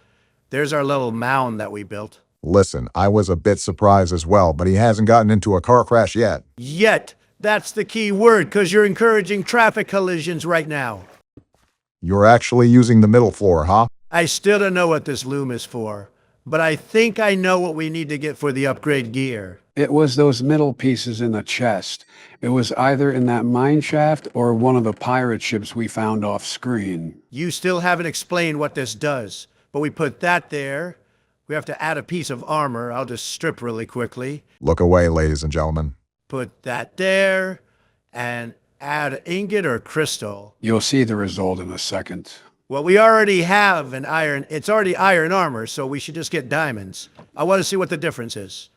There's our little mound that we built. Listen, I was a bit surprised as well, but he hasn't gotten into a car crash yet. Yet. That's the key word, because you're encouraging traffic collisions right now. You're actually using the middle floor, huh? I still don't know what this loom is for, but I think I know what we need to get for the upgrade gear. It was those middle pieces in the chest. It was either in that mine shaft or one of the pirate ships we found off screen. You still haven't explained what this does, but we put that there. We have to add a piece of armor. I'll just strip really quickly. Look away, ladies and gentlemen. Put that there, and add ingot or crystal. You'll see the result in a second. Well, we already have an iron. It's already iron armor, so we should just get diamonds. I want to see what the difference is.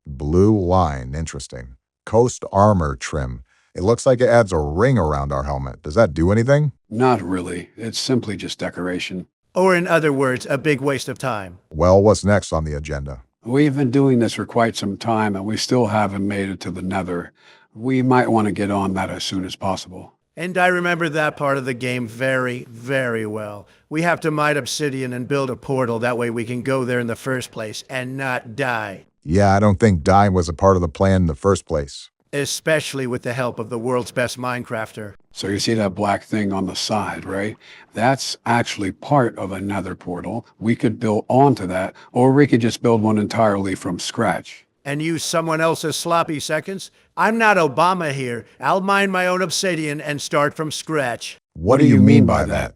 Blue line, interesting. Coast armor trim. It looks like it adds a ring around our helmet. Does that do anything? Not really. It's simply just decoration. Or in other words, a big waste of time. Well, what's next on the agenda? We've been doing this for quite some time and we still haven't made it to the Nether. We might want to get on that as soon as possible. And I remember that part of the game very, very well. We have to mine obsidian and build a portal, that way we can go there in the first place and not die. Yeah, I don't think dying was a part of the plan in the first place. Especially with the help of the world's best Minecrafter. So you see that black thing on the side, right? That's actually part of another portal. We could build onto that, or we could just build one entirely from scratch. And use someone else's sloppy seconds? I'm not Obama here. I'll mine my own obsidian and start from scratch. What do you mean by that?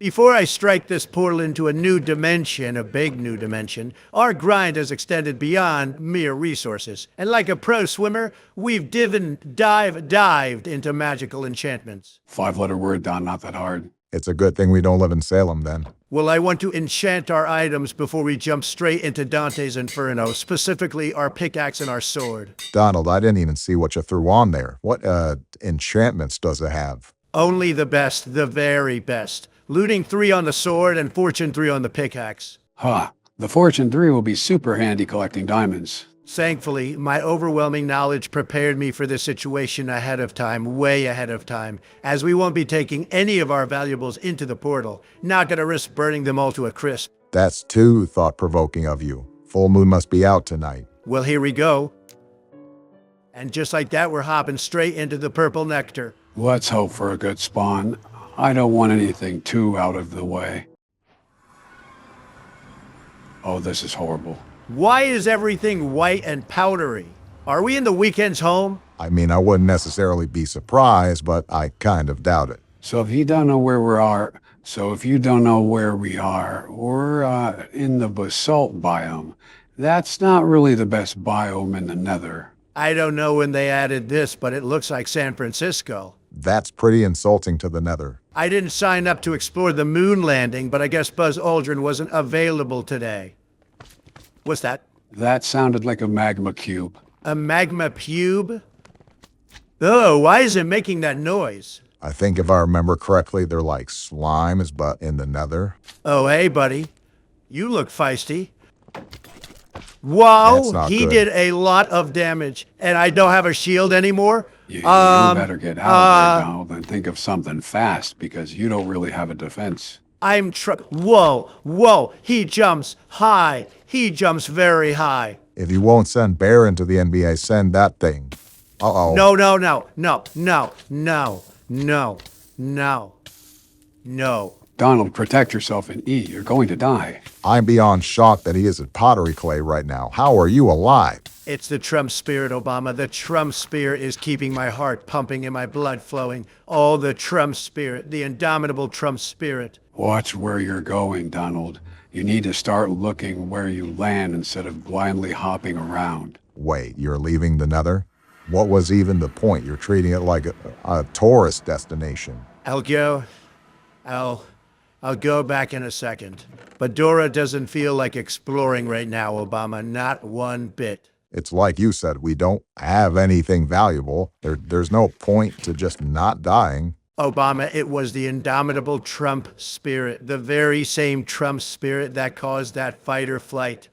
Before I strike this portal into a new dimension, a big new dimension, our grind has extended beyond mere resources. And like a pro swimmer, we've dived into magical enchantments. 5-letter word, Don, not that hard. It's a good thing we don't live in Salem then. Well, I want to enchant our items before we jump straight into Dante's Inferno, specifically our pickaxe and our sword. Donald, I didn't even see what you threw on there. What enchantments does it have? Only the best, the very best. Looting 3 on the sword and fortune 3 on the pickaxe. Huh. The Fortune 3 will be super handy collecting diamonds. Thankfully, my overwhelming knowledge prepared me for this situation ahead of time, way ahead of time, as we won't be taking any of our valuables into the portal. Not gonna risk burning them all to a crisp. That's too thought-provoking of you. Full moon must be out tonight. Well, here we go. And just like that, we're hopping straight into the purple nectar. Let's hope for a good spawn. I don't want anything too out of the way. Oh, this is horrible. Why is everything white and powdery? Are we in the weekend's home? I mean, I wouldn't necessarily be surprised, but I kind of doubt it. So if you don't know where we are, we're in the basalt biome. That's not really the best biome in the nether. I don't know when they added this, but it looks like San Francisco. That's pretty insulting to the nether. I didn't sign up to explore the moon landing, but I guess Buzz Aldrin wasn't available today. What's that? That sounded like a magma cube. A magma pube? Oh, why is it making that noise? I think if I remember correctly, they're like slimes, but in the nether. Oh, hey, buddy. You look feisty. That's Whoa, not he good. did a lot of damage, and I don't have a shield anymore? You better get out of there, Donald, and think of something fast, because you don't really have a defense. Whoa, he jumps high. He jumps very high. If you won't send Bear into the NBA, send that thing. Uh-oh. No. Donald, protect yourself and eat. You're going to die. I'm beyond shocked that he is at pottery clay right now. How are you alive? It's the Trump spirit, Obama. The Trump spirit is keeping my heart pumping and my blood flowing. Oh, the Trump spirit, the indomitable Trump spirit. Watch where you're going, Donald. You need to start looking where you land instead of blindly hopping around. Wait, you're leaving the nether? What was even the point? You're treating it like a tourist destination. I'll go back in a second. But Dora doesn't feel like exploring right now, Obama. Not one bit. It's like you said, we don't have anything valuable. There's no point to just not dying. Obama, it was the indomitable Trump spirit, the very same Trump spirit that caused that fight or flight.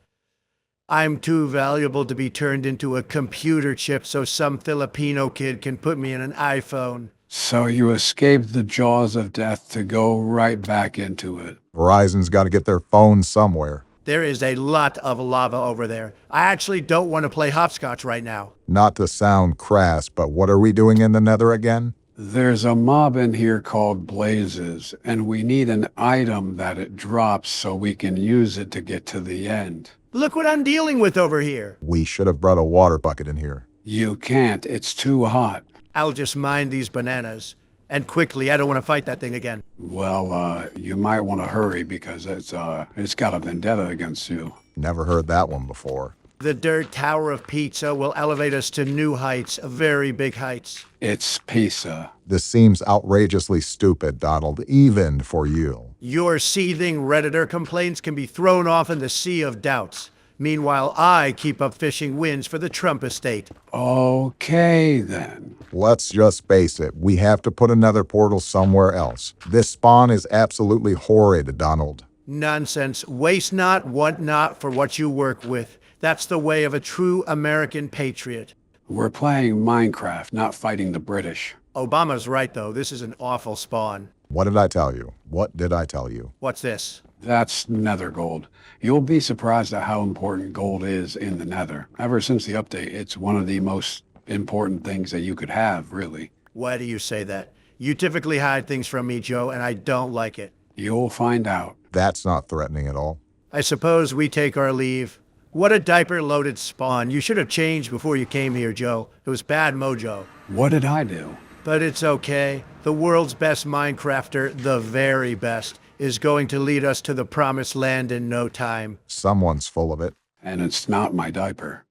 I'm too valuable to be turned into a computer chip so some Filipino kid can put me in an iPhone. So you escaped the jaws of death to go right back into it. Verizon's got to get their phone somewhere. There is a lot of lava over there. I actually don't want to play hopscotch right now. Not to sound crass, but what are we doing in the nether again? There's a mob in here called Blazes, and we need an item that it drops so we can use it to get to the end. Look what I'm dealing with over here. We should have brought a water bucket in here. You can't. It's too hot. I'll just mine these bananas. And quickly, I don't want to fight that thing again. Well, you might want to hurry because it's got a vendetta against you. Never heard that one before. The dirt tower of pizza will elevate us to new heights, very big heights. It's pizza. This seems outrageously stupid, Donald, even for you. Your seething Redditor complaints can be thrown off in the sea of doubts. Meanwhile, I keep up fishing wins for the Trump estate. Okay, then. Let's just face it, we have to put another portal somewhere else. This spawn is absolutely horrid, Donald. Nonsense. Waste not, want not for what you work with. That's the way of a true American patriot. We're playing Minecraft, not fighting the British. Obama's right, though. This is an awful spawn. What did I tell you? What did I tell you? What's this? That's nether gold. You'll be surprised at how important gold is in the nether. Ever since the update, it's one of the most important things that you could have, really. Why do you say that? You typically hide things from me, Joe, and I don't like it. You'll find out. That's not threatening at all. I suppose we take our leave. What a diaper-loaded spawn. You should have changed before you came here, Joe. It was bad mojo. What did I do? But it's okay. The world's best Minecrafter, the very best, is going to lead us to the promised land in no time. Someone's full of it. And it's not my diaper.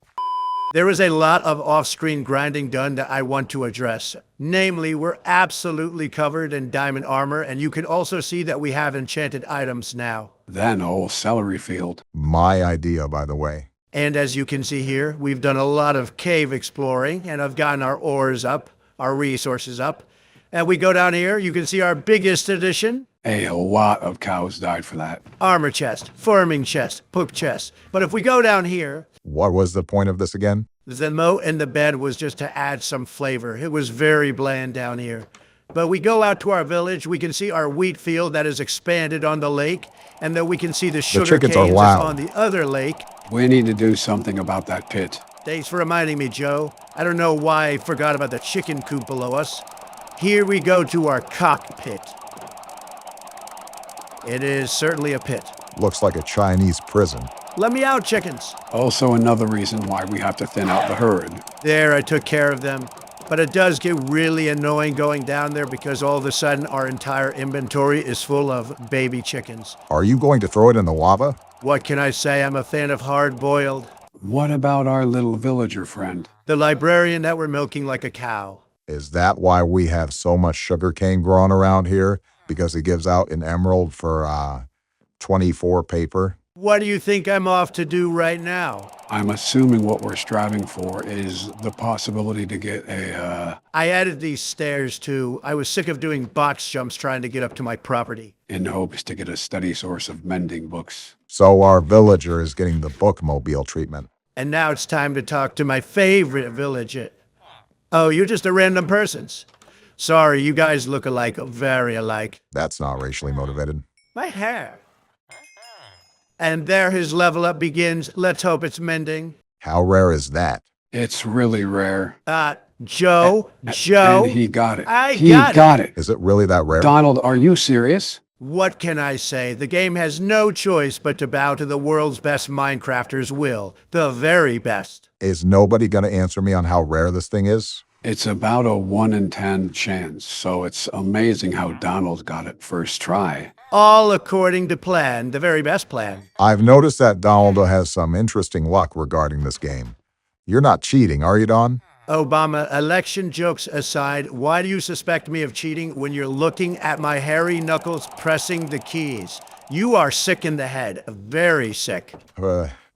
There is a lot of off-screen grinding done that I want to address. Namely, we're absolutely covered in diamond armor, and you can also see that we have enchanted items now. Then a whole celery field. My idea, by the way. And as you can see here, we've done a lot of cave exploring, and I've gotten our ores up, our resources up. And we go down here, you can see our biggest addition. A lot of cows died for that. Armor chest, farming chest, poop chest. But if we go down here, What was the point of this again? the moat in the bed was just to add some flavor. It was very bland down here. But we go out to our village, we can see our wheat field that is expanded on the lake, and then we can see the sugar chickens are canes loud. on the other lake. We need to do something about that pit. Thanks for reminding me, Joe. I don't know why I forgot about the chicken coop below us. Here we go to our cockpit. It is certainly a pit. Looks like a Chinese prison. Let me out, chickens. Also another reason why we have to thin out the herd. There, I took care of them. But it does get really annoying going down there because all of a sudden our entire inventory is full of baby chickens. Are you going to throw it in the lava? What can I say? I'm a fan of hard-boiled. What about our little villager friend? The librarian that we're milking like a cow. Is that why we have so much sugarcane growing around here? Because he gives out an emerald for 24 paper? What do you think I'm off to do right now? I'm assuming what we're striving for is the possibility to get a, I added these stairs too. I was sick of doing box jumps trying to get up to my property. in hopes to get a steady source of mending books. So our villager is getting the bookmobile treatment. And now it's time to talk to my favorite villager. Oh, you're just a random persons. Sorry, you guys look alike, very alike. That's not racially motivated. My hair. And there his level up begins. Let's hope it's mending. How rare is that? It's really rare. Joe. And he got it. I got it. Is it really that rare? Donald, are you serious? What can I say? The game has no choice but to bow to the world's best Minecrafters' will. The very best. Is nobody going to answer me on how rare this thing is? It's about a 1 in 10 chance, so it's amazing how Donald got it first try. All according to plan, the very best plan. I've noticed that Donald has some interesting luck regarding this game. You're not cheating, are you, Don? Obama, election jokes aside, why do you suspect me of cheating when you're looking at my hairy knuckles pressing the keys? You are sick in the head, very sick.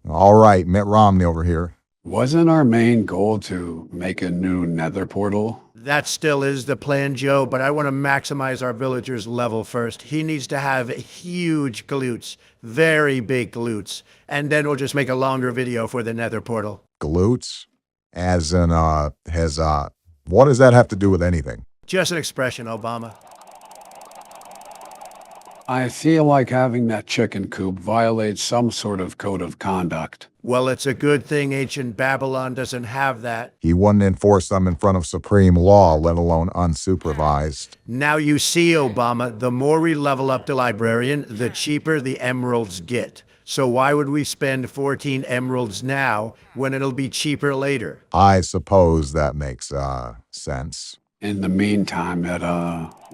All right, Mitt Romney over here. Wasn't our main goal to make a new nether portal? That still is the plan, Joe, but I want to maximize our villager's level first. He needs to have huge glutes, very big glutes, and then we'll just make a longer video for the nether portal. Glutes? As in, what does that have to do with anything? Just an expression, Obama. I feel like having that chicken coop violates some sort of code of conduct. Well, it's a good thing ancient Babylon doesn't have that. He wouldn't enforce them in front of supreme law, let alone unsupervised. Now you see, Obama, the more we level up the librarian, the cheaper the emeralds get. So why would we spend 14 emeralds now when it'll be cheaper later? I suppose that makes sense. In the meantime, it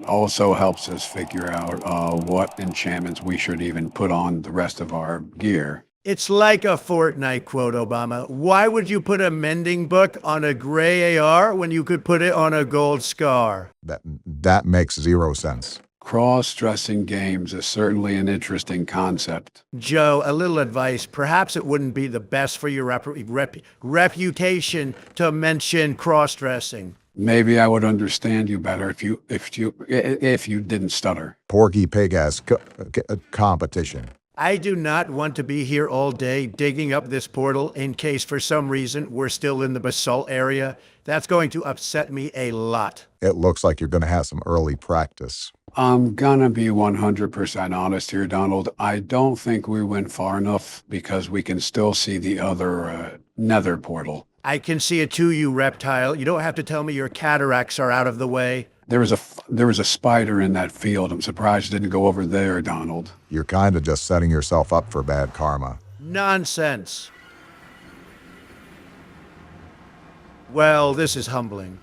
also helps us figure out what enchantments we should even put on the rest of our gear. It's like a Fortnite quote, Obama. Why would you put a mending book on a gray AR when you could put it on a gold scar? That makes zero sense. Cross-dressing games is certainly an interesting concept. Joe, a little advice. Perhaps it wouldn't be the best for your reputation to mention cross-dressing. Maybe I would understand you better if you didn't stutter. Porky Pig has competition. I do not want to be here all day digging up this portal in case for some reason we're still in the basalt area. That's going to upset me a lot. It looks like you're going to have some early practice. I'm gonna be 100% honest here, Donald. I don't think we went far enough because we can still see the other nether portal. I can see it too, you reptile. You don't have to tell me your cataracts are out of the way. There was a spider in that field. I'm surprised it didn't go over there, Donald. You're kind of just setting yourself up for bad karma. Nonsense. Well, this is humbling.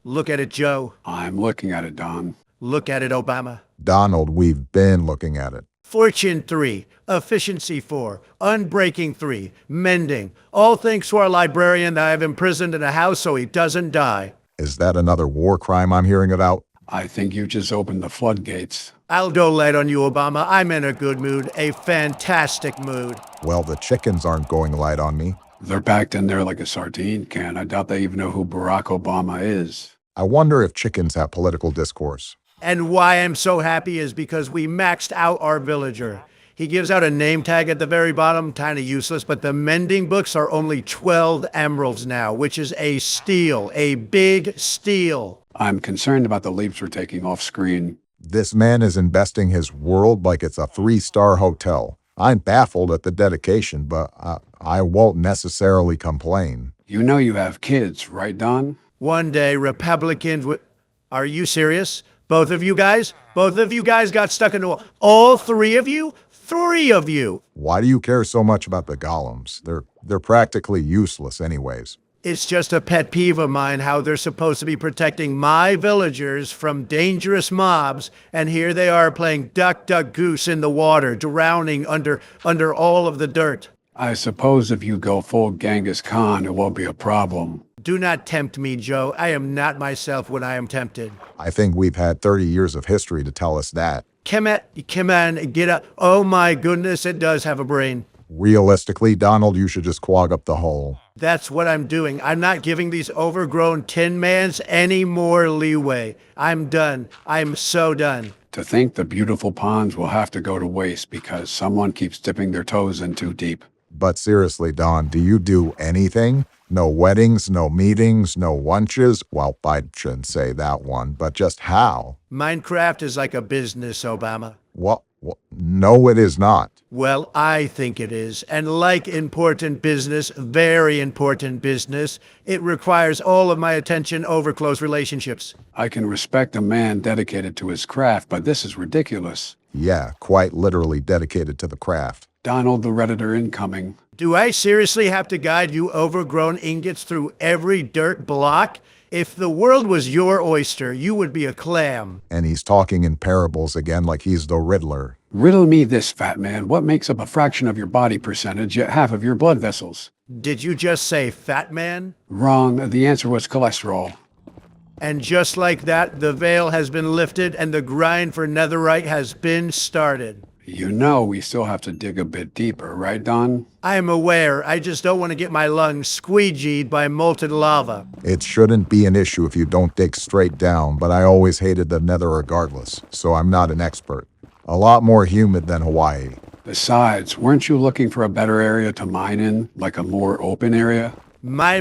Look at it, Joe. I'm looking at it, Don. Look at it, Obama. Donald, we've been looking at it. Fortune 3, efficiency 4, unbreaking 3, mending. All thanks to our librarian that I have imprisoned in a house so he doesn't die. Is that another war crime I'm hearing about? I think you just opened the floodgates. I'll go light on you, Obama. I'm in a good mood, a fantastic mood. Well, the chickens aren't going light on me. They're packed in there like a sardine can. I doubt they even know who Barack Obama is. I wonder if chickens have political discourse. And why I'm so happy is because we maxed out our villager. He gives out a name tag at the very bottom, kind of useless, but the mending books are only 12 emeralds now, which is a steal, a big steal. I'm concerned about the leaps we're taking off screen. This man is investing his world like it's a 3-star hotel. I'm baffled at the dedication, but I won't necessarily complain. You know you have kids, right, Don? One day, Republicans would... Are you serious? Both of you guys? Both of you guys got stuck in a wall. All 3 of you? 3 of you. Why do you care so much about the golems? They're practically useless anyways. It's just a pet peeve of mine how they're supposed to be protecting my villagers from dangerous mobs, and here they are playing duck, duck, goose in the water, drowning under all of the dirt. I suppose if you go full Genghis Khan, it won't be a problem. Do not tempt me, Joe. I am not myself when I am tempted. I think we've had 30 years of history to tell us that. Come on, get up. Oh my goodness, it does have a brain. Realistically, Donald, you should just clog up the hole. That's what I'm doing. I'm not giving these overgrown tin mans any more leeway. I'm done. I'm so done. To think the beautiful ponds will have to go to waste because someone keeps dipping their toes in too deep. But seriously, Don, do you do anything? No weddings, no meetings, no lunches? Well, I shouldn't say that one, but just how? Minecraft is like a business, Obama. What? No, it is not. Well, I think it is. And like important business, very important business, it requires all of my attention over close relationships. I can respect a man dedicated to his craft, but this is ridiculous. Yeah, quite literally dedicated to the craft. Donald the Redditor incoming. Do I seriously have to guide you overgrown ingots through every dirt block? If the world was your oyster, you would be a clam. And he's talking in parables again like he's the Riddler. Riddle me this, fat man. What makes up a fraction of your body percentage, yet half of your blood vessels? Did you just say fat man? Wrong. The answer was cholesterol. And just like that, the veil has been lifted and the grind for netherite has been started. You know we still have to dig a bit deeper, right, Don? I am aware. I just don't want to get my lungs squeegeed by molten lava. It shouldn't be an issue if you don't dig straight down, but I always hated the nether regardless, so I'm not an expert. A lot more humid than Hawaii. Besides, weren't you looking for a better area to mine in, like a more open area? My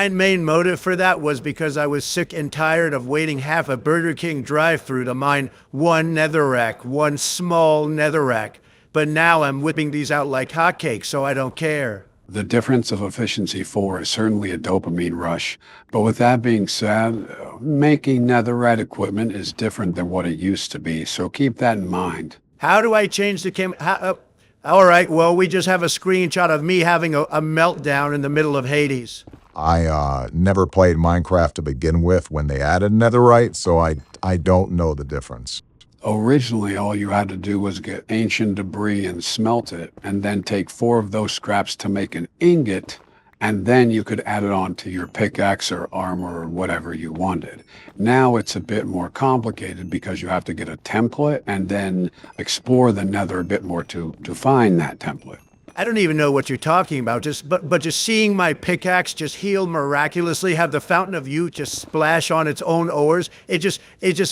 main motive for that was because I was sick and tired of waiting half a Burger King drive-thru to mine one netherrack, one small netherrack. But now I'm whipping these out like hotcakes, so I don't care. The difference of efficiency 4 is certainly a dopamine rush. But with that being said, making netherite equipment is different than what it used to be, so keep that in mind. How do I change the all right, well, we just have a screenshot of me having a meltdown in the middle of Hades. I never played Minecraft to begin with when they added netherite, so I don't know the difference. Originally, all you had to do was get ancient debris and smelt it, and then take 4 of those scraps to make an ingot, and then you could add it on to your pickaxe or armor or whatever you wanted. Now it's a bit more complicated because you have to get a template and then explore the nether a bit more to find that template. I don't even know what you're talking about. Just seeing my pickaxe just heal miraculously, have the fountain of youth just splash on its own ores, it just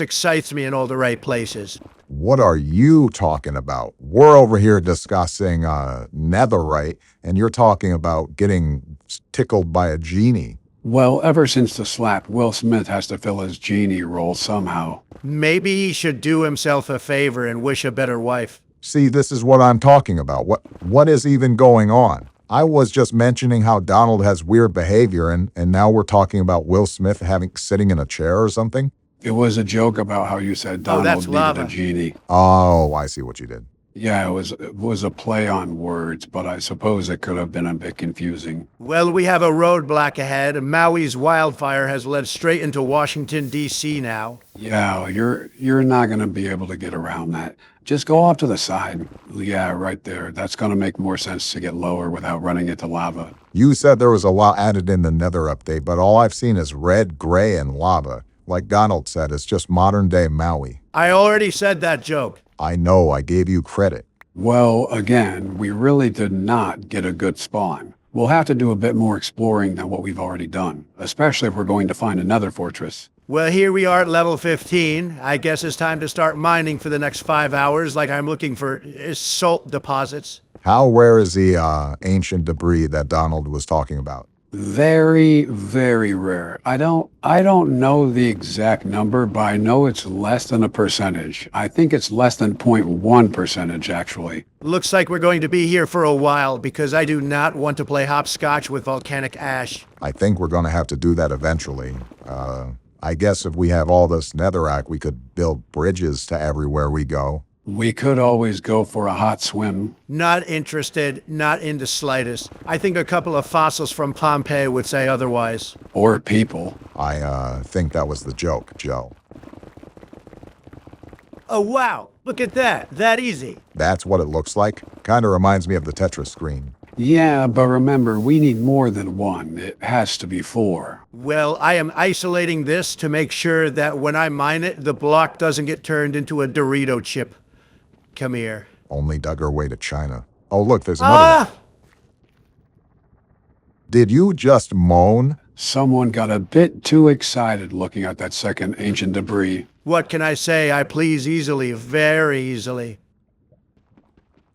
excites me in all the right places. What are you talking about? We're over here discussing netherite, and you're talking about getting tickled by a genie. Well, ever since the slap, Will Smith has to fill his genie role somehow. Maybe he should do himself a favor and wish a better wife. See, this is what I'm talking about. What is even going on? I was just mentioning how Donald has weird behavior, and now we're talking about Will Smith sitting in a chair or something? It was a joke about how you said Donald that's needed lava. a genie. Oh, I see what you did. Yeah, it was a play on words, but I suppose it could have been a bit confusing. Well, we have a roadblock ahead. Maui's wildfire has led straight into Washington, D.C. now. Yeah, you're not going to be able to get around that. Just go off to the side. Yeah, right there. That's going to make more sense to get lower without running into lava. You said there was a lot added in the Nether update, but all I've seen is red, gray, and lava. Like Donald said, it's just modern-day Maui. I already said that joke. I know, I gave you credit. Well, again, we really did not get a good spawn. We'll have to do a bit more exploring than what we've already done, especially if we're going to find another fortress. Well, here we are at level 15. I guess it's time to start mining for the next 5 hours, like I'm looking for salt deposits. How rare is the ancient debris that Donald was talking about? Very, very rare. I don't know the exact number, but I know it's less than a percentage. I think it's less than 0.1%, actually. Looks like we're going to be here for a while because I do not want to play hopscotch with volcanic ash. I think we're going to have to do that eventually. I guess if we have all this netherrack, we could build bridges to everywhere we go. We could always go for a hot swim. Not interested, not in the slightest. I think a couple of fossils from Pompeii would say otherwise. Or people. I think that was the joke, Joe. Oh, wow. Look at that. That easy. That's what it looks like. Kind of reminds me of the Tetris screen. Yeah, but remember, we need more than one. It has to be 4. Well, I am isolating this to make sure that when I mine it, the block doesn't get turned into a Dorito chip. Come here. Only dug our way to China. Oh, look, there's another one. Did you just moan? Someone got a bit too excited looking at that second ancient debris. What can I say? I please easily, very easily.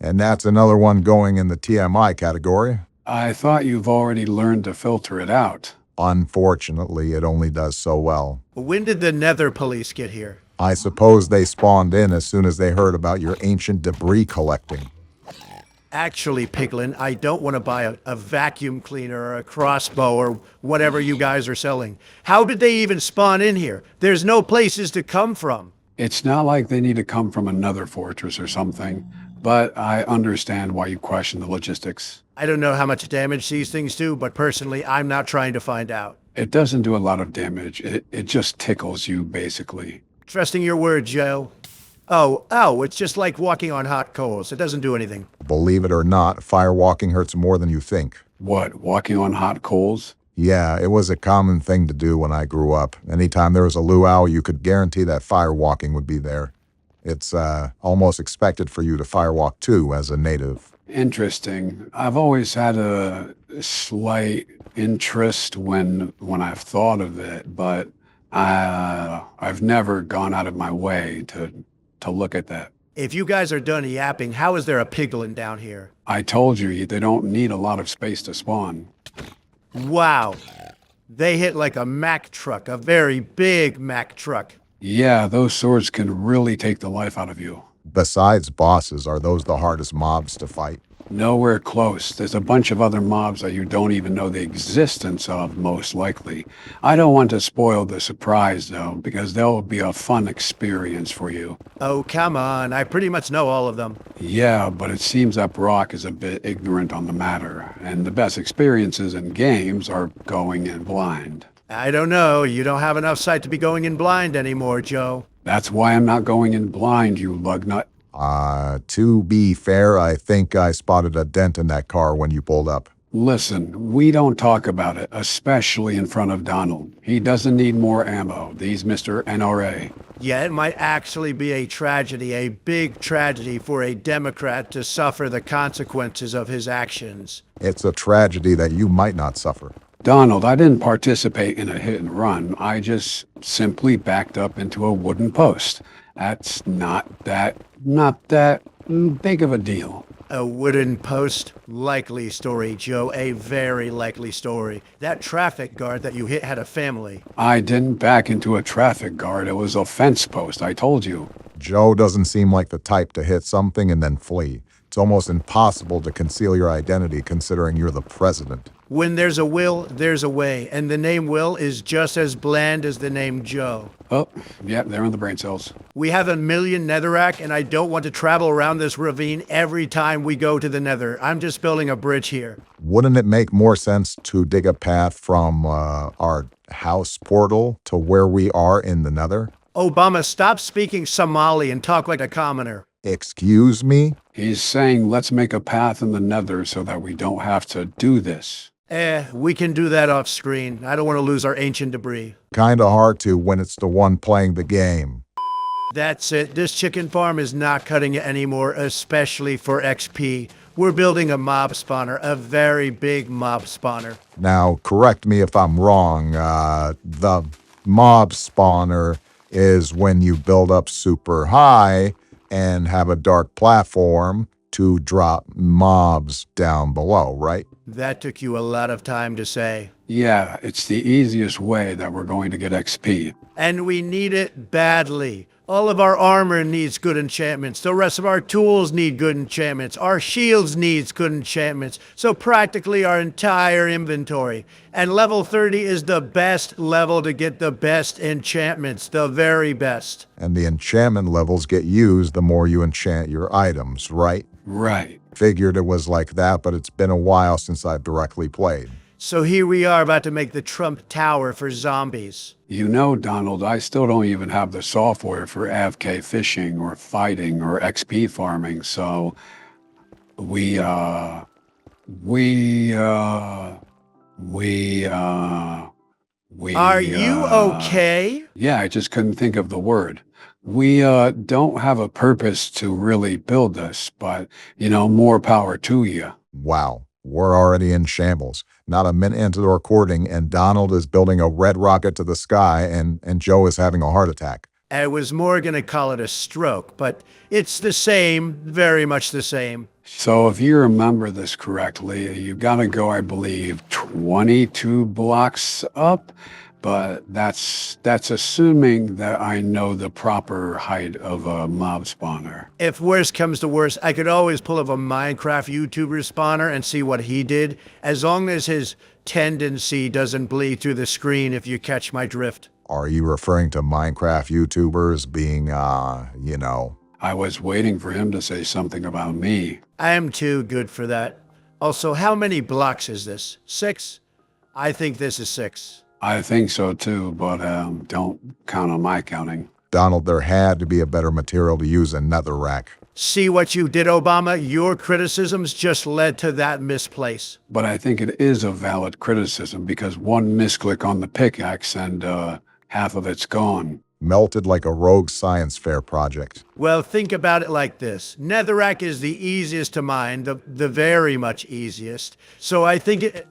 And that's another one going in the TMI category. I thought you've already learned to filter it out. Unfortunately, it only does so well. When did the Nether police get here? I suppose they spawned in as soon as they heard about your ancient debris collecting. Actually, Piglin, I don't want to buy a vacuum cleaner or a crossbow or whatever you guys are selling. How did they even spawn in here? There's no places to come from. It's not like they need to come from another fortress or something, but I understand why you question the logistics. I don't know how much damage these things do, but personally, I'm not trying to find out. It doesn't do a lot of damage. It just tickles you, basically. Trusting your word, Joe. Oh, it's just like walking on hot coals. It doesn't do anything. Believe it or not, firewalking hurts more than you think. What, walking on hot coals? Yeah, it was a common thing to do when I grew up. Anytime there was a luau, you could guarantee that firewalking would be there. It's almost expected for you to firewalk too as a native. Interesting. I've always had a slight interest when I've thought of it, but I've never gone out of my way to look at that. If you guys are done yapping, how is there a piglin down here? I told you, they don't need a lot of space to spawn. Wow. They hit like a Mack truck, a very big Mack truck. Yeah, those swords can really take the life out of you. Besides bosses, are those the hardest mobs to fight? Nowhere close. There's a bunch of other mobs that you don't even know the existence of, most likely. I don't want to spoil the surprise, though, because they'll be a fun experience for you. Oh, come on. I pretty much know all of them. Yeah, but it seems that Brock is a bit ignorant on the matter, and the best experiences in games are going in blind. I don't know. You don't have enough sight to be going in blind anymore, Joe. That's why I'm not going in blind, you lugnut. To be fair, I think I spotted a dent in that car when you pulled up. Listen, we don't talk about it, especially in front of Donald. He doesn't need more ammo. These Mr. NRA. Yeah, it might actually be a tragedy, a big tragedy for a Democrat to suffer the consequences of his actions. It's a tragedy that you might not suffer. Donald, I didn't participate in a hit and run. I just simply backed up into a wooden post. That's not that big of a deal. A wooden post? Likely story, Joe. A very likely story. That traffic guard that you hit had a family. I didn't back into a traffic guard. It was a fence post, I told you. Joe doesn't seem like the type to hit something and then flee. It's almost impossible to conceal your identity considering you're the president. When there's a will, there's a way. And the name Will is just as bland as the name Joe. Oh, yeah, they're in the brain cells. We have 1,000,000 netherrack, and I don't want to travel around this ravine every time we go to the nether. I'm just building a bridge here. Wouldn't it make more sense to dig a path from our house portal to where we are in the nether? Obama, stop speaking Somali and talk like a commoner. Excuse me? He's saying let's make a path in the nether so that we don't have to do this. We can do that off screen. I don't want to lose our ancient debris. Kinda hard to when it's the one playing the game. That's it. This chicken farm is not cutting it anymore, especially for XP. We're building a mob spawner, a very big mob spawner. Now, correct me if I'm wrong. The mob spawner is when you build up super high and have a dark platform to drop mobs down below, right? That took you a lot of time to say. Yeah, it's the easiest way that we're going to get XP. And we need it badly. All of our armor needs good enchantments. The rest of our tools need good enchantments. Our shields needs good enchantments. So practically our entire inventory. And level 30 is the best level to get the best enchantments, the very best. And the enchantment levels get used the more you enchant your items, right? Right. Figured it was like that, but it's been a while since I've directly played. So here we are about to make the Trump Tower for zombies. You know, Donald, I still don't even have the software for AFK fishing or fighting or XP farming, so we are you okay? Yeah, I just couldn't think of the word. We don't have a purpose to really build this, but, more power to you. Wow, we're already in shambles. Not a minute into the recording, and Donald is building a red rocket to the sky, and Joe is having a heart attack. I was more going to call it a stroke, but it's the same, very much the same. So if you remember this correctly, you got to go, I believe, 22 blocks up, but that's assuming that I know the proper height of a mob spawner. If worse comes to worse, I could always pull up a Minecraft YouTuber spawner and see what he did, as long as his tendency doesn't bleed through the screen, if you catch my drift. Are you referring to Minecraft YouTubers being, I was waiting for him to say something about me. I am too good for that. Also, how many blocks is this? 6? I think this is 6. I think so too, but don't count on my counting. Donald, there had to be a better material to use than netherrack. See what you did, Obama? Your criticisms just led to that misplace. But I think it is a valid criticism because one misclick on the pickaxe and half of it's gone. Melted like a rogue science fair project. Well, think about it like this. Netherrack is the easiest to mine, the very much easiest. So I think it...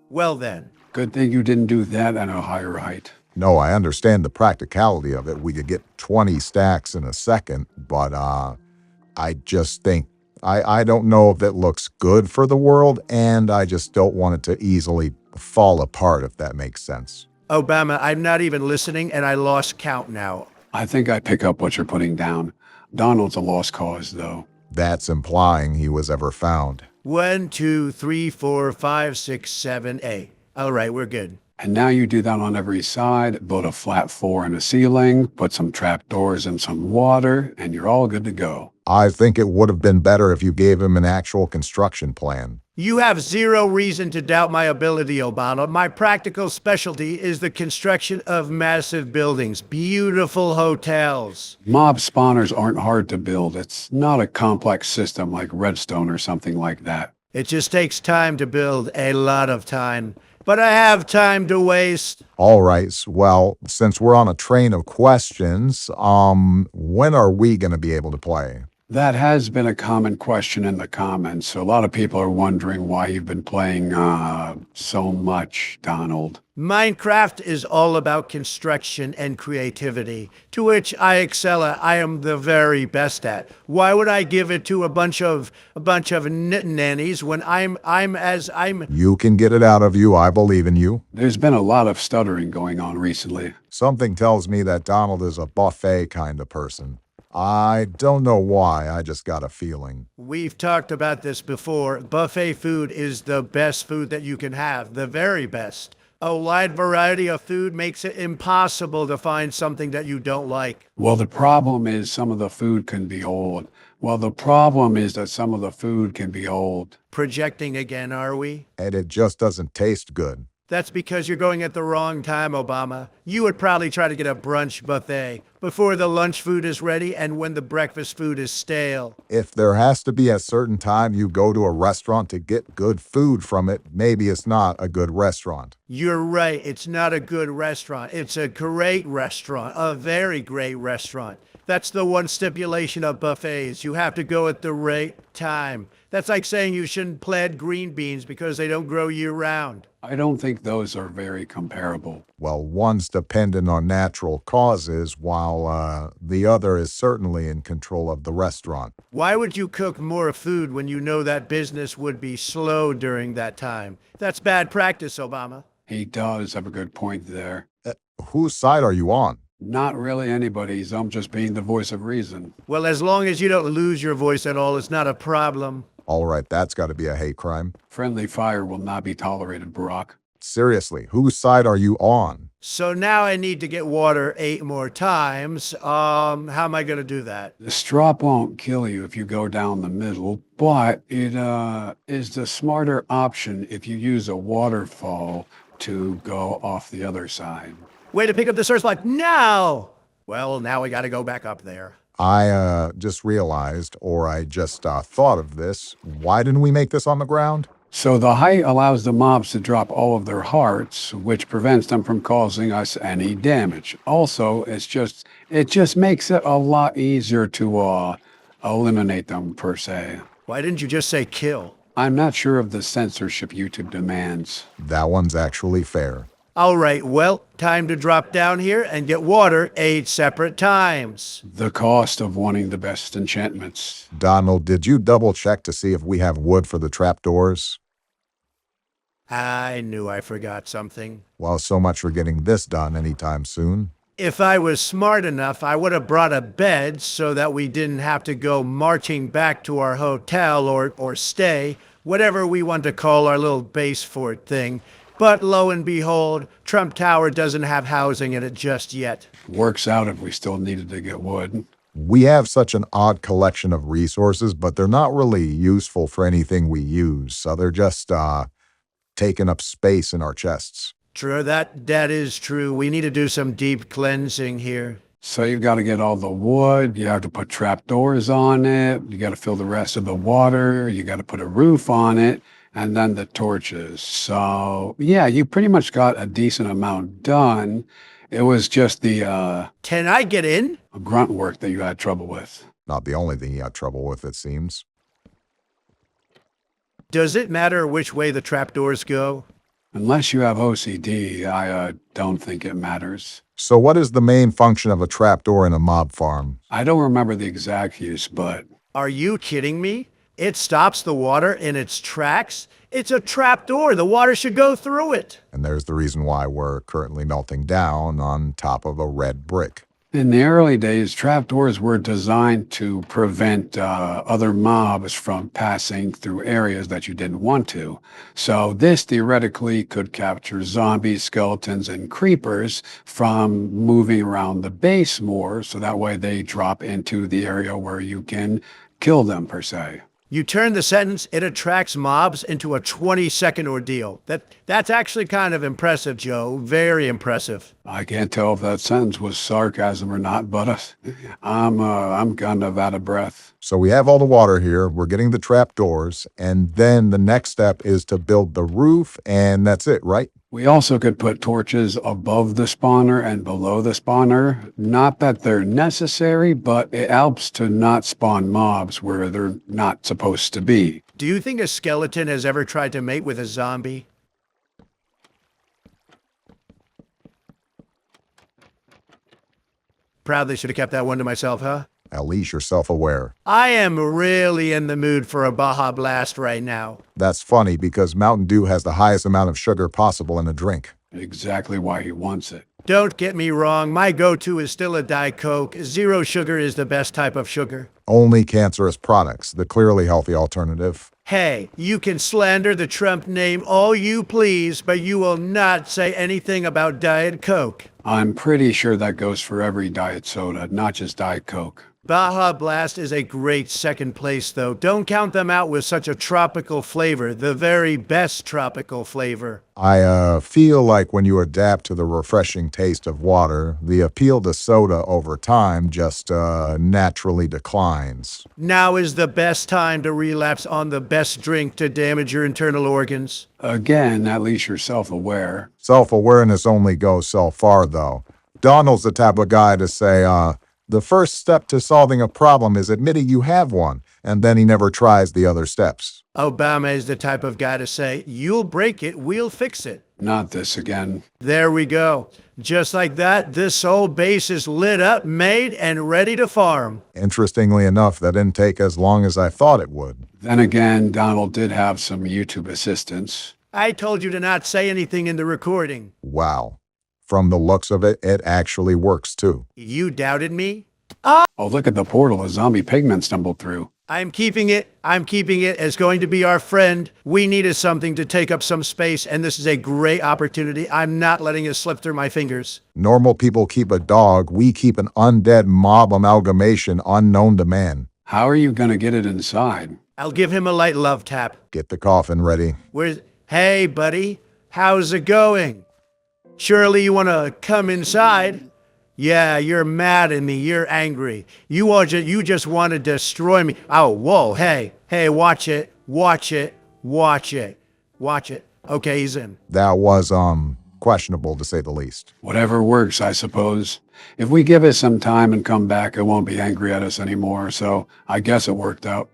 Well then. Good thing you didn't do that at a higher height. No, I understand the practicality of it. We could get 20 stacks in a second, but I just think, I don't know if it looks good for the world, and I just don't want it to easily fall apart, if that makes sense. Obama, I'm not even listening, and I lost count now. I think I pick up what you're putting down. Donald's a lost cause, though. That's implying he was ever found. 1, 2, 3, 4, 5, 6, 7, 8. All right, we're good. And now you do that on every side, build a flat floor and a ceiling, put some trapdoors and some water, and you're all good to go. I think it would have been better if you gave him an actual construction plan. You have zero reason to doubt my ability, Obama. My practical specialty is the construction of massive buildings, beautiful hotels. Mob spawners aren't hard to build. It's not a complex system like redstone or something like that. It just takes time to build, a lot of time. But I have time to waste. All right. Well, since we're on a train of questions, when are we going to be able to play? That has been a common question in the comments. So a lot of people are wondering why you've been playing so much, Donald. Minecraft is all about construction and creativity, to which I excel at. I am the very best at. Why would I give it to a bunch of nannies when I'm You can get it out of you. I believe in you. There's been a lot of stuttering going on recently. Something tells me that Donald is a buffet kind of person. I don't know why. I just got a feeling. We've talked about this before. Buffet food is the best food that you can have, the very best. A wide variety of food makes it impossible to find something that you don't like. Well, the problem is some of the food can be old. Projecting again, are we? And it just doesn't taste good. That's because you're going at the wrong time, Obama. You would probably try to get a brunch buffet before the lunch food is ready and when the breakfast food is stale. If there has to be a certain time you go to a restaurant to get good food from it, maybe it's not a good restaurant. You're right. It's not a good restaurant. It's a great restaurant, a very great restaurant. That's the one stipulation of buffets. You have to go at the right time. That's like saying you shouldn't plant green beans because they don't grow year-round. I don't think those are very comparable. Well, one's dependent on natural causes, while the other is certainly in control of the restaurant. Why would you cook more food when you know that business would be slow during that time? That's bad practice, Obama. He does have a good point there. Whose side are you on? Not really anybody's. I'm just being the voice of reason. Well, as long as you don't lose your voice at all, it's not a problem. All right, that's got to be a hate crime. Friendly fire will not be tolerated, Barack. Seriously, whose side are you on? So now I need to get water 8 more times. How am I going to do that? The strop won't kill you if you go down the middle, but it is the smarter option if you use a waterfall to go off the other side. Way to pick up the search light now! Well, now we got to go back up there. I just realized, or I just thought of this. Why didn't we make this on the ground? So the height allows the mobs to drop all of their hearts, which prevents them from causing us any damage. Also, it just makes it a lot easier to eliminate them, per se. Why didn't you just say kill? I'm not sure of the censorship YouTube demands. That one's actually fair. All right, well, time to drop down here and get water 8 separate times. The cost of wanting the best enchantments. Donald, did you double check to see if we have wood for the trapdoors? I knew I forgot something. Well, so much for getting this done anytime soon. If I was smart enough, I would have brought a bed so that we didn't have to go marching back to our hotel or stay, whatever we want to call our little base fort thing. But lo and behold, Trump Tower doesn't have housing in it just yet. Works out if we still needed to get wood. We have such an odd collection of resources, but they're not really useful for anything we use. So they're just taking up space in our chests. True, that is true. We need to do some deep cleansing here. So you've got to get all the wood, you have to put trapdoors on it, you got to fill the rest of the water, you got to put a roof on it, and then the torches. So yeah, you pretty much got a decent amount done. It was just the Can I get in? grunt work that you had trouble with. Not the only thing you had trouble with, it seems. Does it matter which way the trapdoors go? Unless you have OCD, I don't think it matters. So what is the main function of a trapdoor in a mob farm? I don't remember the exact use, but Are you kidding me? It stops the water in its tracks? It's a trapdoor. The water should go through it. And there's the reason why we're currently melting down on top of a red brick. in the early days, trapdoors were designed to prevent other mobs from passing through areas that you didn't want to. So this theoretically could capture zombies, skeletons, and creepers from moving around the base more, so that way they drop into the area where you can kill them, per se. You turn the sentence, it attracts mobs, into a 20-second ordeal. That's actually kind of impressive, Joe. Very impressive. I can't tell if that sentence was sarcasm or not, but I'm kind of out of breath. So we have all the water here, we're getting the trap doors, and then the next step is to build the roof, and that's it, right? We also could put torches above the spawner and below the spawner. Not that they're necessary, but it helps to not spawn mobs where they're not supposed to be. Do you think a skeleton has ever tried to mate with a zombie? Probably should have kept that one to myself, huh? At least you're self-aware. I am really in the mood for a Baja Blast right now. That's funny because Mountain Dew has the highest amount of sugar possible in a drink. Exactly why he wants it. Don't get me wrong, my go-to is still a Diet Coke. Zero sugar is the best type of sugar. Only cancerous products, the clearly healthy alternative. Hey, you can slander the Trump name all you please, but you will not say anything about Diet Coke. I'm pretty sure that goes for every diet soda, not just Diet Coke. Baja Blast is a great second place, though. Don't count them out with such a tropical flavor, the very best tropical flavor. I feel like when you adapt to the refreshing taste of water, the appeal to soda over time just naturally declines. Now is the best time to relapse on the best drink to damage your internal organs. Again, at least you're self-aware. Self-awareness only goes so far, though. Donald's the type of guy to say, the first step to solving a problem is admitting you have one, and then he never tries the other steps. Obama is the type of guy to say, you'll break it, we'll fix it. Not this again. There we go. Just like that, this whole base is lit up, made, and ready to farm. Interestingly enough, that didn't take as long as I thought it would. Then again, Donald did have some YouTube assistants. I told you to not say anything in the recording. Wow. From the looks of it, it actually works too. You doubted me? Oh, look at the portal a zombie pigman stumbled through. I'm keeping it. It's going to be our friend. We needed something to take up some space, and this is a great opportunity. I'm not letting it slip through my fingers. Normal people keep a dog. We keep an undead mob amalgamation unknown to man. How are you going to get it inside? I'll give him a light love tap. Get the coffin ready. Hey, buddy. How's it going? Surely you want to come inside? Yeah, you're mad at me. You're angry. You just want to destroy me. Oh, whoa, hey, watch it. Okay, he's in. That was, questionable to say the least. Whatever works, I suppose. If we give it some time and come back, it won't be angry at us anymore, so I guess it worked out.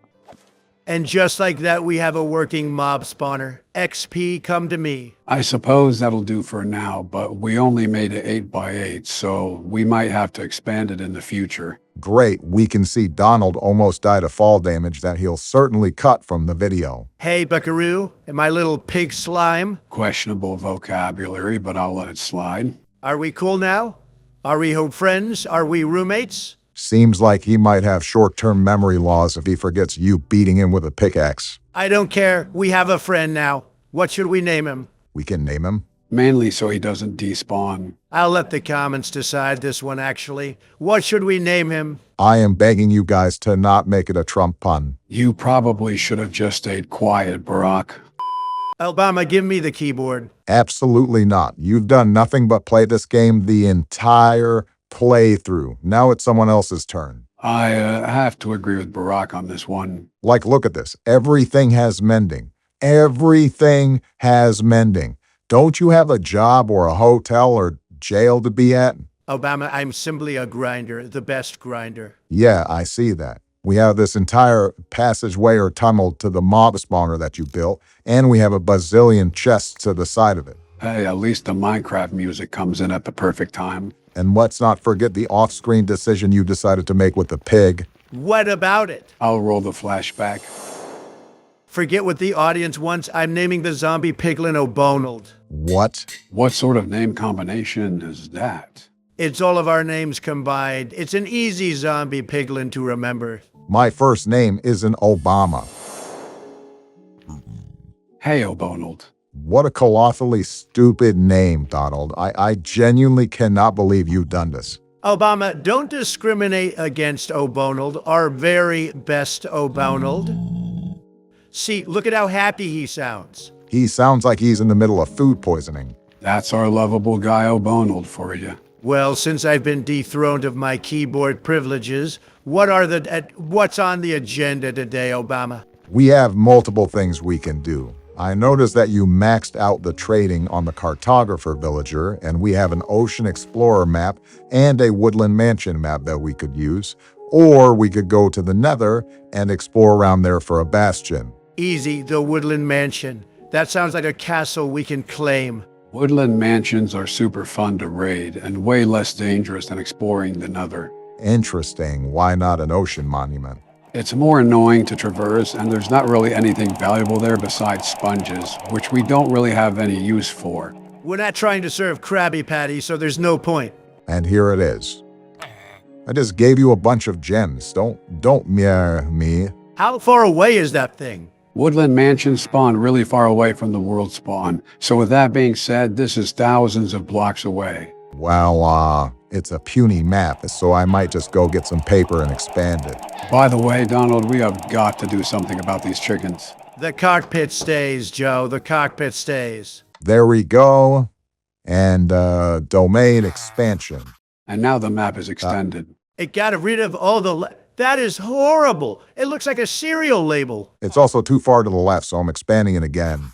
And just like that, we have a working mob spawner. XP, come to me. I suppose that'll do for now, but we only made it 8x8, so we might have to expand it in the future. Great, we can see Donald almost died of fall damage that he'll certainly cut from the video. Hey, buckaroo, and my little pig slime. Questionable vocabulary, but I'll let it slide. Are we cool now? Are we friends? Are we roommates? Seems like he might have short-term memory loss if he forgets you beating him with a pickaxe. I don't care. We have a friend now. What should we name him? We can name him. Mainly so he doesn't despawn. I'll let the comments decide this one, actually. What should we name him? I am begging you guys to not make it a Trump pun. You probably should have just stayed quiet, Barack. Obama, give me the keyboard. Absolutely not. You've done nothing but play this game the entire playthrough. Now it's someone else's turn. I have to agree with Barack on this one. Like, look at this. Everything has mending. Everything has mending. Don't you have a job or a hotel or jail to be at? Obama, I'm simply a grinder, the best grinder. Yeah, I see that. We have this entire passageway or tunnel to the mob spawner that you built, and we have a bazillion chests to the side of it. Hey, at least the Minecraft music comes in at the perfect time. And let's not forget the off-screen decision you decided to make with the pig. What about it? I'll roll the flashback. Forget what the audience wants. I'm naming the zombie piglin O'Bonald. What? What sort of name combination is that? It's all of our names combined. It's an easy zombie piglin to remember. My first name isn't Obama. Hey, O'Bonald. What a colossally stupid name, Donald. I genuinely cannot believe you've done this. Obama, don't discriminate against O'Bonald, our very best O'Bonald. See, look at how happy he sounds. He sounds like he's in the middle of food poisoning. That's our lovable guy O'Bonald for you. Well, since I've been dethroned of my keyboard privileges, what's on the agenda today, Obama? We have multiple things we can do. I noticed that you maxed out the trading on the cartographer villager, and we have an ocean explorer map and a woodland mansion map that we could use. Or we could go to the nether and explore around there for a bastion. Easy, the Woodland Mansion. That sounds like a castle we can claim. Woodland mansions are super fun to raid and way less dangerous than exploring the nether. Interesting. Why not an ocean monument? It's more annoying to traverse, and there's not really anything valuable there besides sponges, which we don't really have any use for. We're not trying to serve Krabby Patty, so there's no point. And here it is. I just gave you a bunch of gems. Don't mirror me. How far away is that thing? Woodland mansions spawn really far away from the world spawn, so with that being said, this is thousands of blocks away. Well, it's a puny map, so I might just go get some paper and expand it. By the way, Donald, we have got to do something about these chickens. The cockpit stays, Joe. The cockpit stays. There we go. And domain expansion. And now the map is extended. It got rid of all that is horrible. It looks like a cereal label. It's also too far to the left, so I'm expanding it again.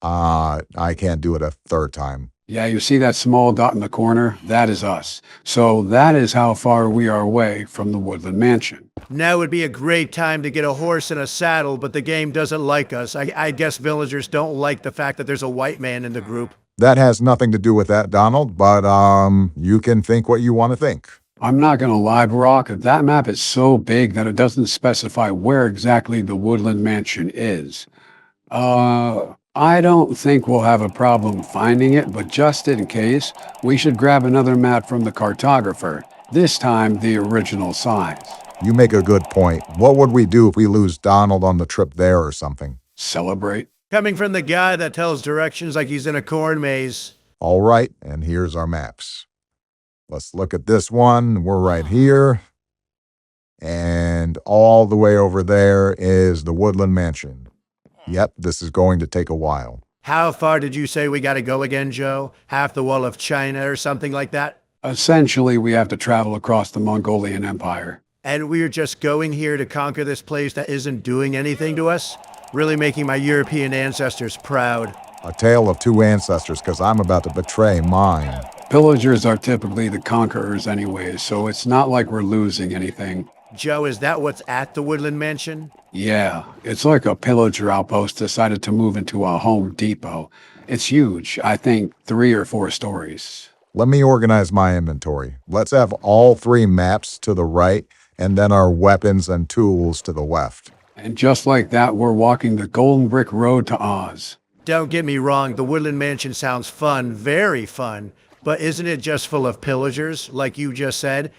I can't do it a third time. Yeah, you see that small dot in the corner? That is us. So that is how far we are away from the Woodland Mansion. Now would be a great time to get a horse and a saddle, but the game doesn't like us. I guess villagers don't like the fact that there's a white man in the group. That has nothing to do with that, Donald, but you can think what you want to think. I'm not going to lie, Brock. That map is so big that it doesn't specify where exactly the Woodland Mansion is. I don't think we'll have a problem finding it, but just in case, we should grab another map from the cartographer, this time the original size. You make a good point. What would we do if we lose Donald on the trip there or something? Celebrate. Coming from the guy that tells directions like he's in a corn maze. All right, and here's our maps. Let's look at this one. We're right here. And all the way over there is the Woodland Mansion. Yep, this is going to take a while. How far did you say we gotta go again, Joe? Half the wall of China or something like that? Essentially, we have to travel across the Mongolian Empire. And we're just going here to conquer this place that isn't doing anything to us? Really making my European ancestors proud. A tale of two ancestors, because I'm about to betray mine. Pillagers are typically the conquerors anyways, so it's not like we're losing anything. Joe, is that what's at the Woodland Mansion? Yeah, it's like a pillager outpost decided to move into a Home Depot. It's huge, I think 3 or 4 stories. Let me organize my inventory. Let's have all 3 maps to the right, and then our weapons and tools to the left. And just like that, we're walking the Golden Brick Road to Oz. Don't get me wrong, the Woodland Mansion sounds fun, very fun. But isn't it just full of pillagers, like you just said?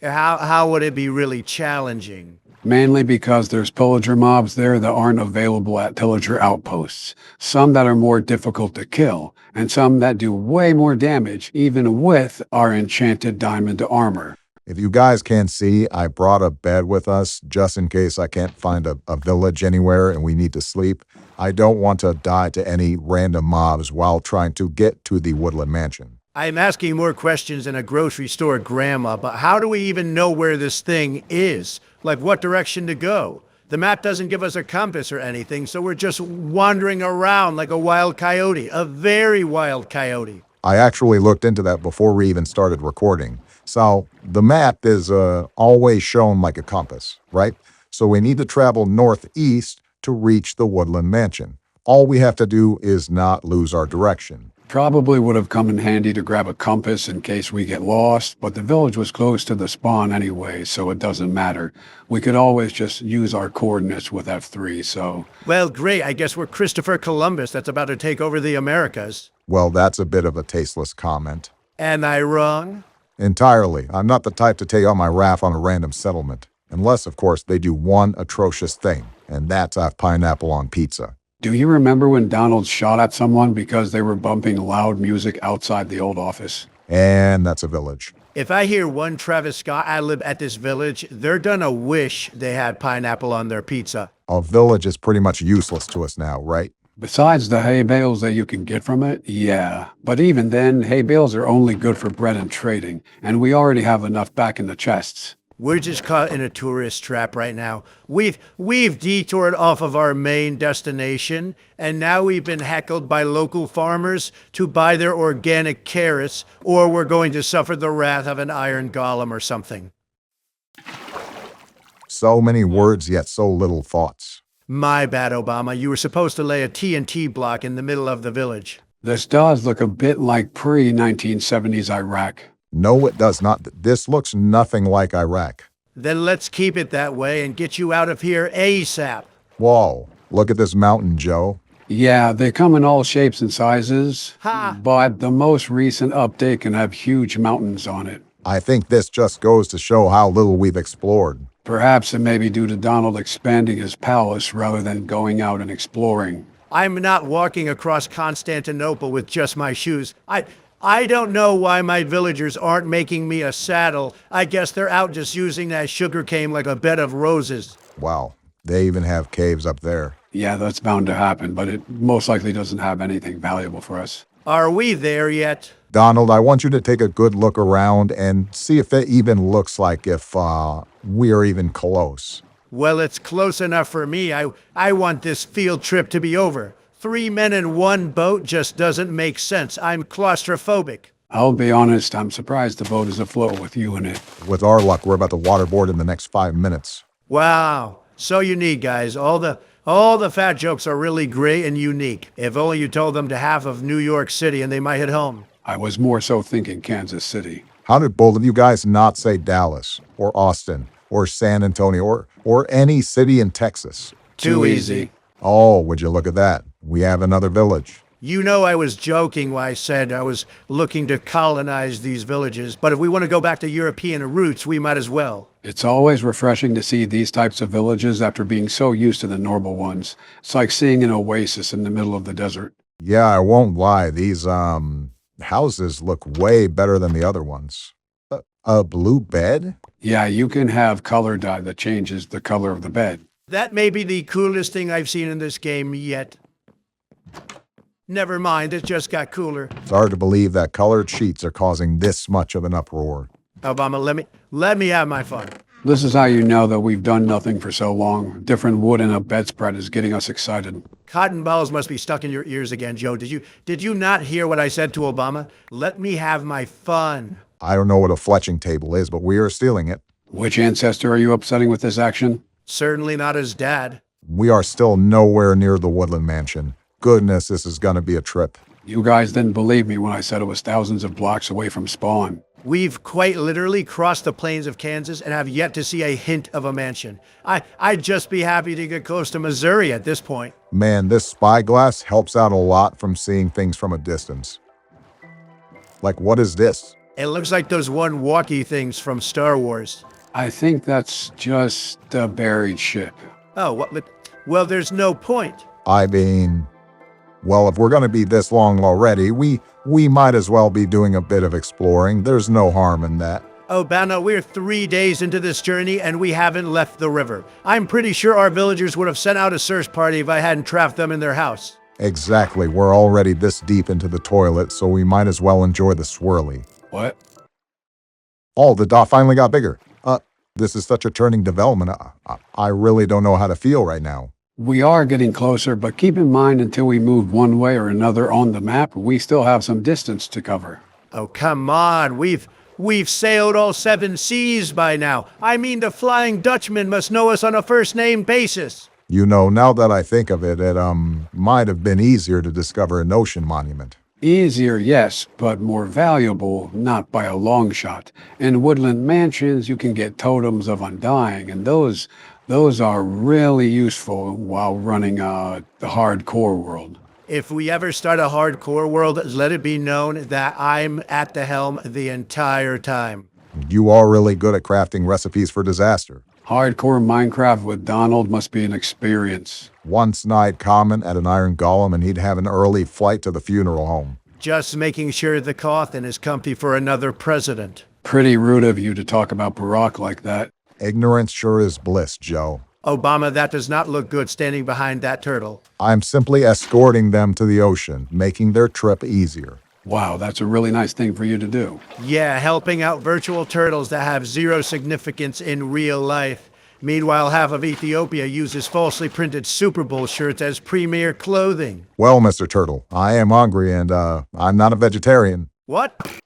How would it be really challenging? Mainly because there's pillager mobs there that aren't available at pillager outposts. Some that are more difficult to kill, and some that do way more damage, even with our enchanted diamond armor. If you guys can't see, I brought a bed with us just in case I can't find a village anywhere and we need to sleep. I don't want to die to any random mobs while trying to get to the Woodland Mansion. I'm asking more questions than a grocery store grandma, but how do we even know where this thing is? Like what direction to go? The map doesn't give us a compass or anything, so we're just wandering around like a wild coyote, a very wild coyote. I actually looked into that before we even started recording. So the map is always shown like a compass, right? So we need to travel northeast to reach the Woodland Mansion. All we have to do is not lose our direction. Probably would have come in handy to grab a compass in case we get lost, but the village was close to the spawn anyway, so it doesn't matter. We could always just use our coordinates with F3, so... Well, great. I guess we're Christopher Columbus that's about to take over the Americas. Well, that's a bit of a tasteless comment. Am I wrong? Entirely. I'm not the type to take on my wrath on a random settlement. Unless, of course, they do one atrocious thing, and that's have pineapple on pizza. Do you remember when Donald shot at someone because they were bumping loud music outside the old office? And that's a village. If I hear one Travis Scott ad-lib at this village, they're gonna wish they had pineapple on their pizza. A village is pretty much useless to us now, right? Besides the hay bales that you can get from it, yeah. But even then, hay bales are only good for bread and trading, and we already have enough back in the chests. We're just caught in a tourist trap right now. We've detoured off of our main destination, and now we've been heckled by local farmers to buy their organic carrots, or we're going to suffer the wrath of an iron golem or something. So many words, yet so little thoughts. My bad, Obama. You were supposed to lay a TNT block in the middle of the village. This does look a bit like pre-1970s Iraq. No, it does not. This looks nothing like Iraq. Then let's keep it that way and get you out of here ASAP. Whoa, look at this mountain, Joe. Yeah, they come in all shapes and sizes, Ha! but the most recent update can have huge mountains on it. I think this just goes to show how little we've explored. Perhaps it may be due to Donald expanding his palace rather than going out and exploring. I'm not walking across Constantinople with just my shoes. I don't know why my villagers aren't making me a saddle. I guess they're out just using that sugarcane like a bed of roses. Wow, they even have caves up there. Yeah, that's bound to happen, but it most likely doesn't have anything valuable for us. Are we there yet? Donald, I want you to take a good look around and see if it even looks like if we are even close. Well, it's close enough for me. I want this field trip to be over. 3 men in one boat just doesn't make sense. I'm claustrophobic. I'll be honest, I'm surprised the boat is afloat with you in it. With our luck, we're about to waterboard in the next 5 minutes. Wow, so unique, guys. All the fat jokes are really great and unique. If only you told them to half of New York City and they might hit home. I was more so thinking Kansas City. How did both of you guys not say Dallas or Austin or San Antonio or any city in Texas? Too easy. Oh, would you look at that? We have another village. You know I was joking when I said I was looking to colonize these villages, but if we want to go back to European roots, we might as well. It's always refreshing to see these types of villages after being so used to the normal ones. It's like seeing an oasis in the middle of the desert. Yeah, I won't lie. These houses look way better than the other ones. A blue bed? Yeah, you can have color dye that changes the color of the bed. That may be the coolest thing I've seen in this game yet. Never mind, it just got cooler. It's hard to believe that colored sheets are causing this much of an uproar. Obama, let me have my fun. This is how you know that we've done nothing for so long. Different wood in a bedspread is getting us excited. Cotton balls must be stuck in your ears again, Joe. Did you not hear what I said to Obama? Let me have my fun. I don't know what a fletching table is, but we are stealing it. Which ancestor are you upsetting with this action? Certainly not his dad. We are still nowhere near the Woodland Mansion. Goodness, this is going to be a trip. You guys didn't believe me when I said it was thousands of blocks away from spawn. We've quite literally crossed the plains of Kansas and have yet to see a hint of a mansion. I'd just be happy to get close to Missouri at this point. Man, this spyglass helps out a lot from seeing things from a distance. Like, what is this? It looks like those one walkie things from Star Wars. I think that's just a buried ship. Oh, what? Well, there's no point. I mean, well, if we're going to be this long already, we might as well be doing a bit of exploring. There's no harm in that. Obama, we're 3 days into this journey and we haven't left the river. I'm pretty sure our villagers would have sent out a search party if I hadn't trapped them in their house. Exactly. We're already this deep into the toilet, so we might as well enjoy the swirly. What? Oh, the dot finally got bigger. This is such a turning development. I really don't know how to feel right now. We are getting closer, but keep in mind until we move one way or another on the map, we still have some distance to cover. Oh, come on. We've sailed all 7 seas by now. I mean, the Flying Dutchman must know us on a first-name basis. You know, now that I think of it, it might have been easier to discover an ocean monument. Easier, yes, but more valuable, not by a long shot. In woodland mansions, you can get totems of undying, and those are really useful while running the hardcore world. If we ever start a hardcore world, let it be known that I'm at the helm the entire time. You are really good at crafting recipes for disaster. Hardcore Minecraft with Donald must be an experience. Once I'd comment at an iron golem and he'd have an early flight to the funeral home. Just making sure the coffin is comfy for another president. Pretty rude of you to talk about Barack like that. Ignorance sure is bliss, Joe. Obama, that does not look good standing behind that turtle. I'm simply escorting them to the ocean, making their trip easier. Wow, that's a really nice thing for you to do. Yeah, helping out virtual turtles that have zero significance in real life. Meanwhile, half of Ethiopia uses falsely printed Super Bowl shirts as premier clothing. Well, Mr. Turtle, I am hungry and I'm not a vegetarian. What?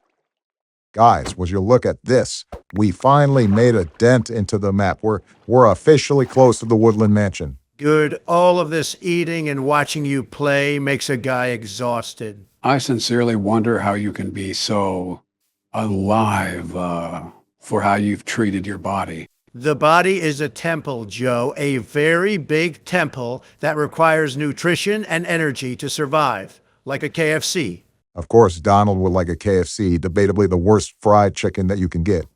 Guys, would you look at this? We finally made a dent into the map. We're officially close to the Woodland Mansion. Good. All of this eating and watching you play makes a guy exhausted. I sincerely wonder how you can be so alive for how you've treated your body. The body is a temple, Joe, a very big temple that requires nutrition and energy to survive, like a KFC. Of course, Donald would like a KFC, debatably the worst fried chicken that you can get.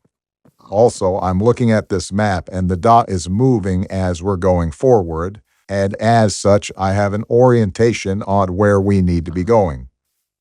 Also, I'm looking at this map and the dot is moving as we're going forward, and as such, I have an orientation on where we need to be going.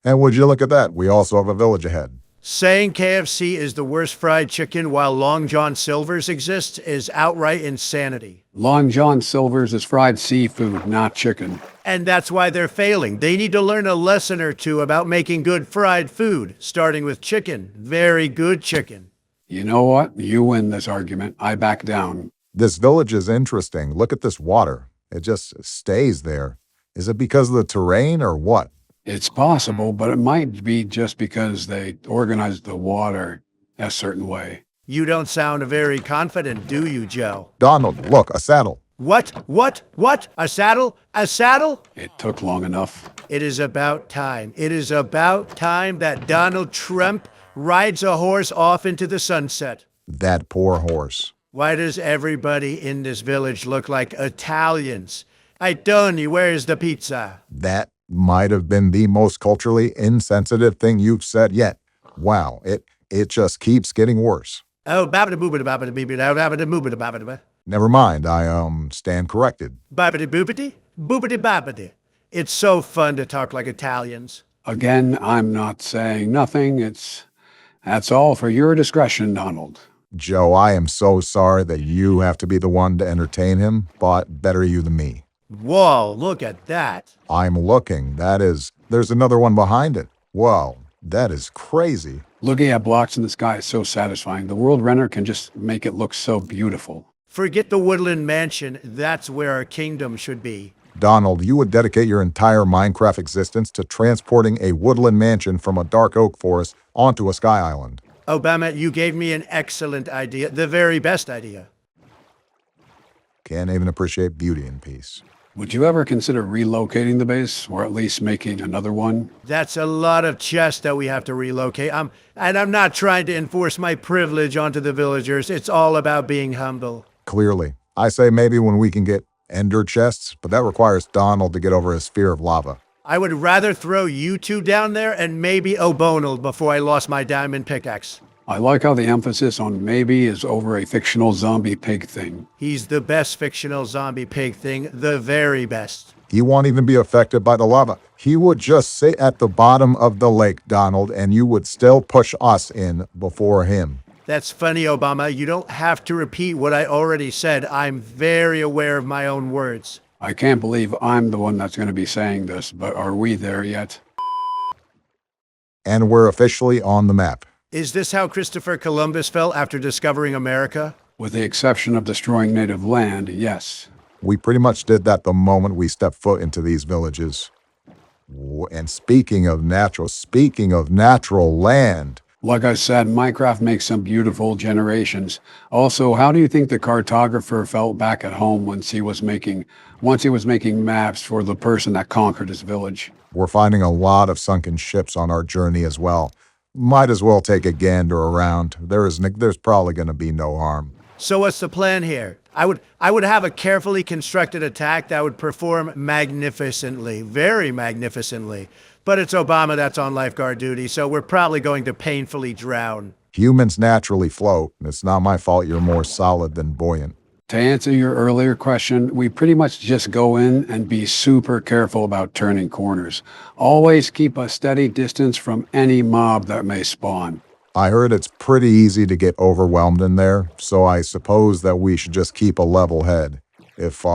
And would you look at that, we also have a village ahead. Saying KFC is the worst fried chicken while Long John Silver's exists is outright insanity. Long John Silver's is fried seafood, not chicken. And that's why they're failing. They need to learn a lesson or two about making good fried food, starting with chicken. Very good chicken. You know what? You win this argument. I back down. This village is interesting. Look at this water. It just stays there. Is it because of the terrain or what? It's possible, but it might be just because they organized the water a certain way. You don't sound very confident, do you, Joe? Donald, look, a saddle. What? A saddle? A saddle? It took long enough. It is about time. It is about time that Donald Trump rides a horse off into the sunset. That poor horse. Why does everybody in this village look like Italians? Hey, Tony, where's the pizza? That might have been the most culturally insensitive thing you've said yet. Wow, it just keeps getting worse. Oh, babada boobada babada beebada babada boobada babada. Never mind, I stand corrected. Babada boobity? Boobity babada. It's so fun to talk like Italians. Again, I'm not saying nothing. That's all for your discretion, Donald. Joe, I am so sorry that you have to be the one to entertain him, but better you than me. Whoa, look at that. I'm looking. There's another one behind it. Whoa, that is crazy. Looking at blocks in the sky is so satisfying. The world renter can just make it look so beautiful. Forget the Woodland Mansion. That's where our kingdom should be. Donald, you would dedicate your entire Minecraft existence to transporting a woodland mansion from a dark oak forest onto a sky island. Obama, you gave me an excellent idea. The very best idea. Can't even appreciate beauty in peace. Would you ever consider relocating the base, or at least making another one? That's a lot of chests that we have to relocate. And I'm not trying to enforce my privilege onto the villagers. It's all about being humble. Clearly. I say maybe when we can get ender chests, but that requires Donald to get over his fear of lava. I would rather throw you two down there and maybe O'Bonald before I lost my diamond pickaxe. I like how the emphasis on maybe is over a fictional zombie pig thing. He's the best fictional zombie pig thing, the very best. He won't even be affected by the lava. He would just sit at the bottom of the lake, Donald, and you would still push us in before him. That's funny, Obama. You don't have to repeat what I already said. I'm very aware of my own words. I can't believe I'm the one that's going to be saying this, but are we there yet? And we're officially on the map. Is this how Christopher Columbus felt after discovering America? With the exception of destroying native land, yes. We pretty much did that the moment we stepped foot into these villages. And speaking of natural land. Like I said, Minecraft makes some beautiful generations. Also, how do you think the cartographer felt back at home once he was making maps for the person that conquered his village? We're finding a lot of sunken ships on our journey as well. Might as well take a gander around. There's probably going to be no harm. So what's the plan here? I would have a carefully constructed attack that would perform magnificently, very magnificently. But it's Obama that's on lifeguard duty, so we're probably going to painfully drown. Humans naturally float, and it's not my fault you're more solid than buoyant. To answer your earlier question, we pretty much just go in and be super careful about turning corners. Always keep a steady distance from any mob that may spawn. I heard it's pretty easy to get overwhelmed in there, so I suppose that we should just keep a level head. if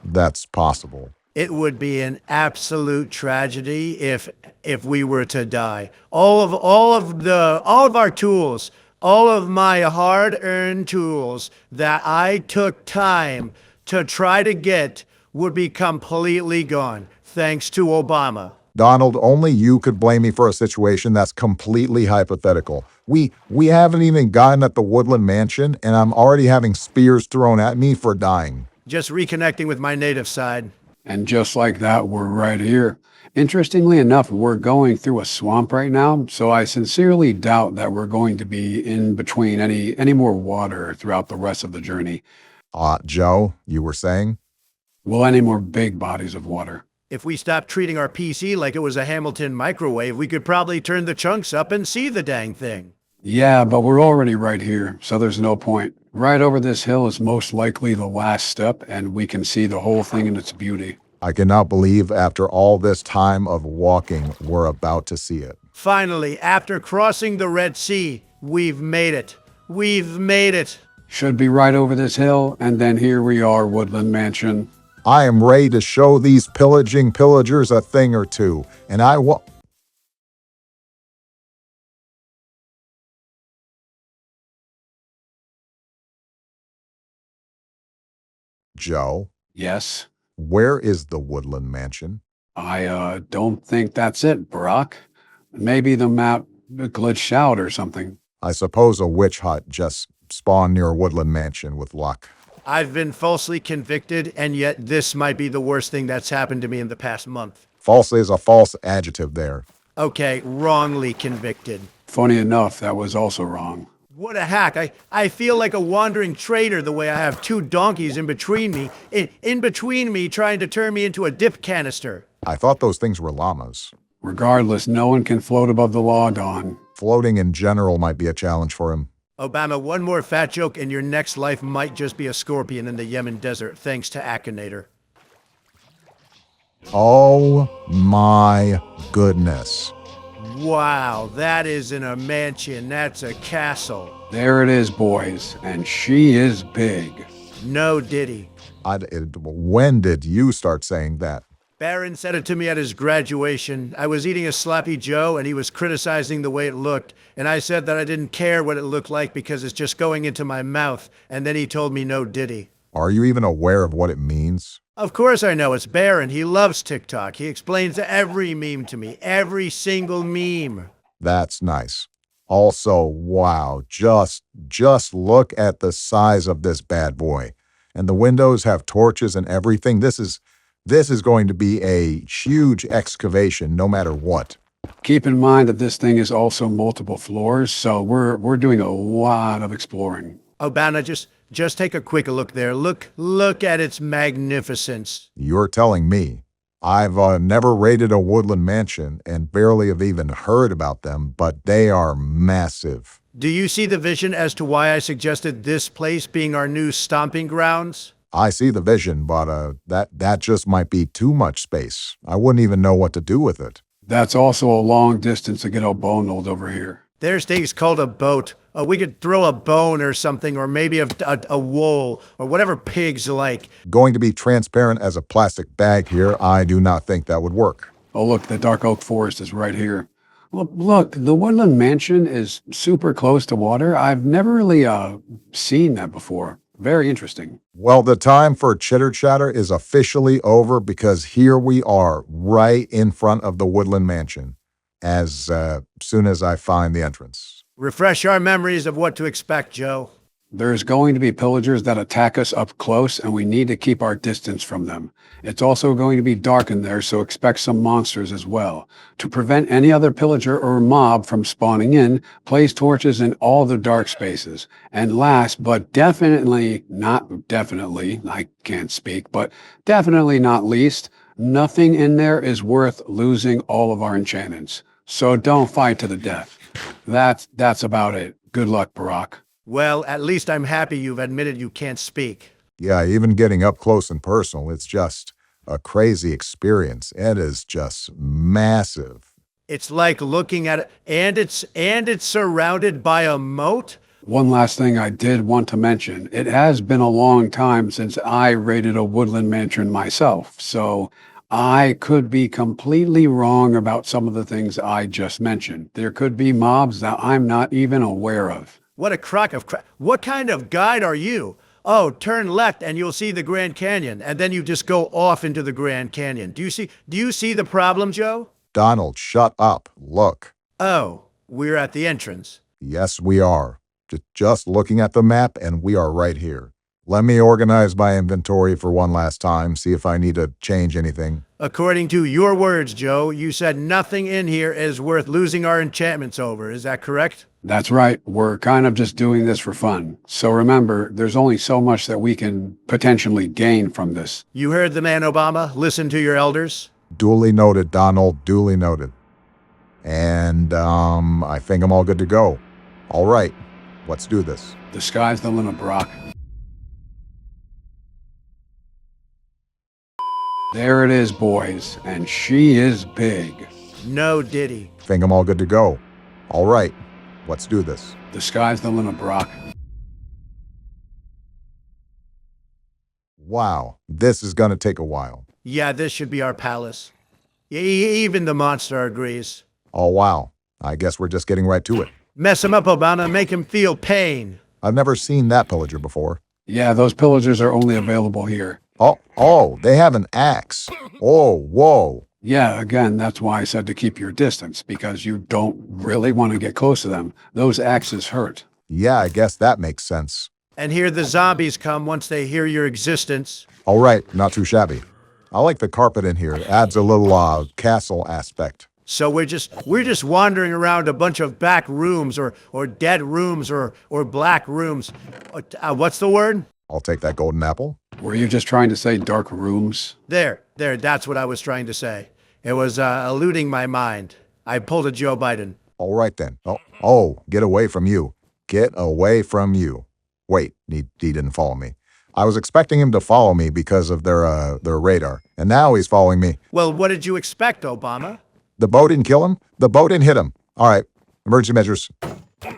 that's possible. It would be an absolute tragedy if we were to die. All of our tools, all of my hard-earned tools that I took time to try to get would be completely gone thanks to Obama. Donald, only you could blame me for a situation that's completely hypothetical. We haven't even gotten at the Woodland Mansion, and I'm already having spears thrown at me for dying. Just reconnecting with my native side. And just like that, we're right here. Interestingly enough, we're going through a swamp right now, so I sincerely doubt that we're going to be in between any more water throughout the rest of the journey. Joe, you were saying? Well, any more big bodies of water. If we stopped treating our PC like it was a Hamilton microwave, we could probably turn the chunks up and see the dang thing. Yeah, but we're already right here, so there's no point. Right over this hill is most likely the last step, and we can see the whole thing in its beauty. I cannot believe after all this time of walking, we're about to see it. Finally, after crossing the Red Sea, we've made it. We've made it. Should be right over this hill, and then here we are, Woodland Mansion. I am ready to show these pillaging pillagers a thing or two, and I will. Joe, Yes, where is the Woodland Mansion? I don't think that's it, Barack. Maybe the map glitched out or something. I suppose a witch hut just spawned near Woodland Mansion with luck. I've been falsely convicted, and yet this might be the worst thing that's happened to me in the past month. Falsely is a false adjective there. Okay, wrongly convicted. Funny enough, that was also wrong. What a hack. I feel like a wandering traitor the way I have two donkeys in between me trying to turn me into a dip canister. I thought those things were llamas. Regardless, no one can float above the law, Don. Floating in general might be a challenge for him. Obama, one more fat joke and your next life might just be a scorpion in the Yemen desert, thanks to Akinator. Oh my goodness. Wow, that isn't a mansion, that's a castle. There it is, boys, and she is big. No diddy. When did you start saying that? Barron said it to me at his graduation. I was eating a Sloppy Joe and he was criticizing the way it looked. And I said that I didn't care what it looked like because it's just going into my mouth. And then he told me no diddy. Are you even aware of what it means? Of course I know, it's Barron. He loves TikTok. He explains every meme to me, every single meme. That's nice. Also, wow, just look at the size of this bad boy. And the windows have torches and everything. This is going to be a huge excavation no matter what. Keep in mind that this thing is also multiple floors, so we're doing a lot of exploring. Obama, just take a quick look there. Look at its magnificence. You're telling me. I've never raided a Woodland Mansion and barely have even heard about them, but they are massive. Do you see the vision as to why I suggested this place being our new stomping grounds? I see the vision, but that just might be too much space. I wouldn't even know what to do with it. That's also a long distance to get a bone old over here. There's things called a boat. We could throw a bone or something, or maybe a wool, or whatever pigs like. Going to be transparent as a plastic bag here, I do not think that would work. Oh, look, the dark oak forest is right here. Look, the Woodland Mansion is super close to water. I've never really seen that before. Very interesting. Well, the time for chitter chatter is officially over because here we are, right in front of the Woodland Mansion, as soon as I find the entrance. Refresh our memories of what to expect, Joe. There's going to be pillagers that attack us up close, and we need to keep our distance from them. It's also going to be dark in there, so expect some monsters as well. To prevent any other pillager or mob from spawning in, place torches in all the dark spaces. And last, but definitely not I can't speak, but definitely not least, nothing in there is worth losing all of our enchantments. So don't fight to the death. That's about it. Good luck, Barack. Well, at least I'm happy you've admitted you can't speak. Yeah, even getting up close and personal, it's just a crazy experience. It is just massive. It's like looking at it, and it's surrounded by a moat. One last thing I did want to mention. It has been a long time since I raided a woodland mansion myself, so I could be completely wrong about some of the things I just mentioned. There could be mobs that I'm not even aware of. What a crock of crap. What kind of guide are you? Oh, turn left and you'll see the Grand Canyon, and then you just go off into the Grand Canyon. Do you see the problem, Joe? Donald, shut up. Look. Oh, we're at the entrance. Yes, we are. Just looking at the map, and we are right here. Let me organize my inventory for one last time, see if I need to change anything. According to your words, Joe, you said nothing in here is worth losing our enchantments over. Is that correct? That's right. We're kind of just doing this for fun. So remember, there's only so much that we can potentially gain from this. You heard the man, Obama. Listen to your elders. Duly noted, Donald, duly noted. And, I think I'm all good to go. All right, let's do this. The sky's the limit, Brock. There it is, boys, and she is big. No Diddy. Think I'm all good to go. All right, let's do this. The sky's the limit, Brock. Wow, this is gonna take a while. Yeah, this should be our palace. Even the monster agrees. Oh, wow. I guess we're just getting right to it. Mess him up, Obama. Make him feel pain. I've never seen that pillager before. Yeah, those pillagers are only available here. Oh, they have an axe. Oh, whoa. Yeah, again, that's why I said to keep your distance, because you don't really want to get close to them. Those axes hurt. Yeah, I guess that makes sense. And here the zombies come once they hear your existence. All right, not too shabby. I like the carpet in here. It adds a little castle aspect. So we're just wandering around a bunch of back rooms or dead rooms or black rooms. What's the word? I'll take that golden apple. Were you just trying to say dark rooms? There, that's what I was trying to say. It was eluding my mind. I pulled a Joe Biden. All right then. Oh, get away from you. Get away from you. Wait, he didn't follow me. I was expecting him to follow me because of their radar, and now he's following me. Well, what did you expect, Obama? The bow didn't kill him. The bow didn't hit him. All right, emergency measures.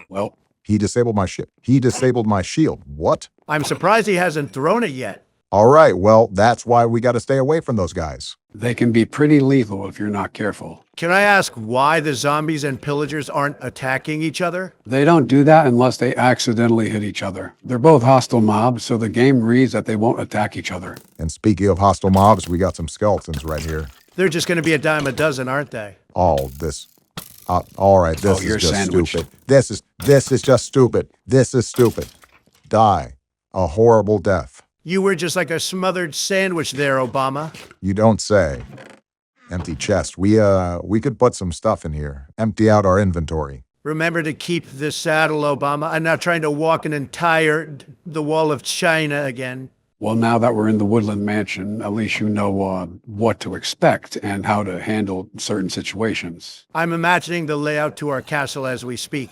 Well, He disabled my ship. He disabled my shield. What? I'm surprised he hasn't thrown it yet. All right, well, that's why we got to stay away from those guys. they can be pretty lethal if you're not careful. Can I ask why the zombies and pillagers aren't attacking each other? They don't do that unless they accidentally hit each other. They're both hostile mobs, so the game reads that they won't attack each other. And speaking of hostile mobs, we got some skeletons right here. They're just going to be a dime a dozen, aren't they? All this. All right, this your is just sandwich. stupid. This is just stupid. This is stupid. Die. A horrible death. You were just like a smothered sandwich there, Obama. You don't say. Empty chest. We could put some stuff in here. Empty out our inventory. Remember to keep the saddle, Obama. I'm not trying to walk the wall of China again. Well, now that we're in the Woodland Mansion, at least you know what to expect and how to handle certain situations. I'm imagining the layout to our castle as we speak.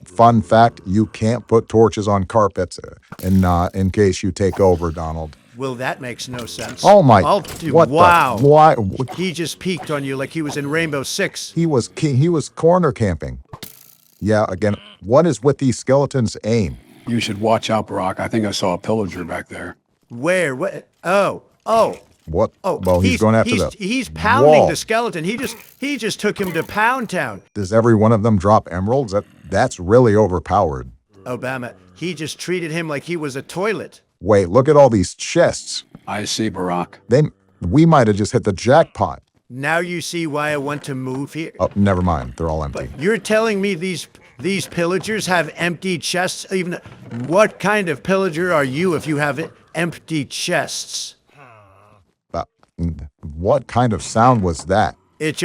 Fun fact, you can't put torches on carpets in case you take over, Donald. Well, that makes no sense. Oh my, what wow. the, why? He just peeked on you like he was in Rainbow Six. He was corner camping. Yeah, again, what is with these skeletons' aim? You should watch out, Brock. I think I saw a pillager back there. Where? What? Oh. What? Oh, Well, he's going after he's pounding wall. the skeleton. He just took him to Pound Town. Does every one of them drop emeralds? That's really overpowered. Obama, he just treated him like he was a toilet. Wait, look at all these chests. I see, Barack. We might have just hit the jackpot. Now you see why I want to move here. Oh, never mind. They're all empty. You're telling me these pillagers have empty chests? Even what kind of pillager are you if you have empty chests? What kind of sound was that? It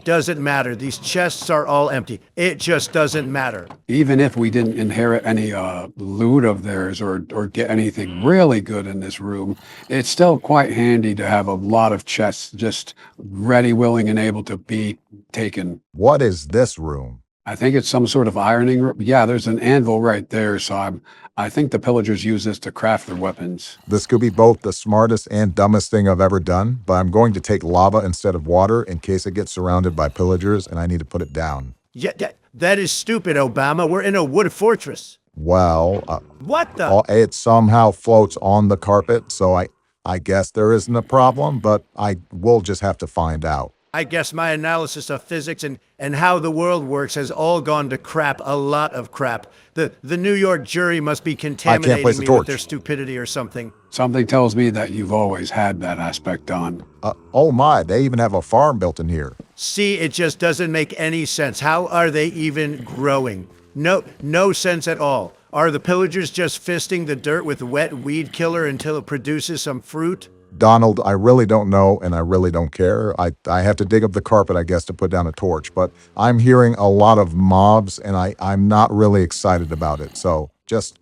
doesn't matter. These chests are all empty. It just doesn't matter. Even if we didn't inherit any loot of theirs or get anything really good in this room, it's still quite handy to have a lot of chests just ready, willing, and able to be taken. What is this room? I think it's some sort of ironing room. Yeah, there's an anvil right there, so I think the pillagers use this to craft their weapons. This could be both the smartest and dumbest thing I've ever done, but I'm going to take lava instead of water in case it gets surrounded by pillagers and I need to put it down. Yeah, That is stupid, Obama. We're in a wood fortress. Well, What the? it somehow floats on the carpet, so I guess there isn't a problem, but I will just have to find out. I guess my analysis of physics and how the world works has all gone to crap, a lot of crap. The New York jury must be contaminating place the me with torch. their stupidity or something. Something tells me that you've always had that aspect on. Oh my, they even have a farm built in here. See, it just doesn't make any sense. How are they even growing? No sense at all. Are the pillagers just fisting the dirt with wet weed killer until it produces some fruit? Donald, I really don't know, and I really don't care. I have to dig up the carpet, I guess, to put down a torch, but I'm hearing a lot of mobs, and I'm not really excited about it, so just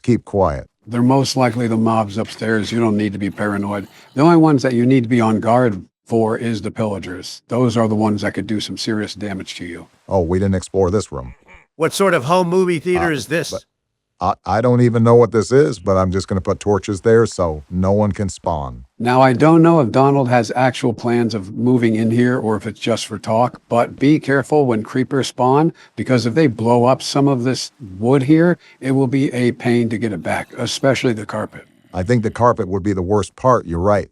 keep quiet. They're most likely the mobs upstairs. You don't need to be paranoid. The only ones that you need to be on guard for is the pillagers. Those are the ones that could do some serious damage to you. Oh, we didn't explore this room. What sort of home movie theater is this? I don't even know what this is, but I'm just going to put torches there so no one can spawn. Now, I don't know if Donald has actual plans of moving in here or if it's just for talk, but be careful when creepers spawn, because if they blow up some of this wood here, it will be a pain to get it back, especially the carpet. I think the carpet would be the worst part, you're right.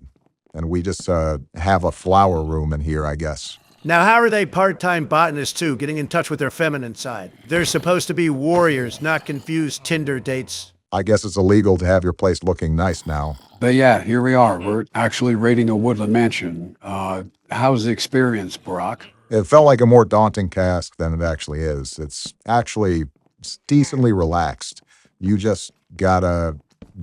And we just have a flower room in here, I guess. Now, how are they part-time botanists too, getting in touch with their feminine side? They're supposed to be warriors, not confused Tinder dates. I guess it's illegal to have your place looking nice now. But yeah, here we are. We're actually raiding a woodland mansion. How's the experience, Barack? It felt like a more daunting task than it actually is. It's actually decently relaxed. You just gotta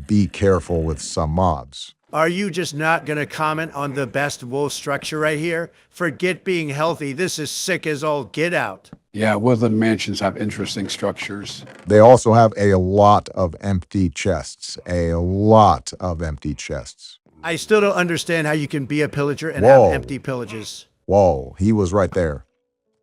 be careful with some mobs. Are you just not gonna comment on the best wool structure right here? Forget being healthy. This is sick as all get out. Yeah, woodland mansions have interesting structures. They also have a lot of empty chests. A lot of empty chests. I still don't understand how you can be a pillager and Whoa. have empty pillages. Whoa, he was right there.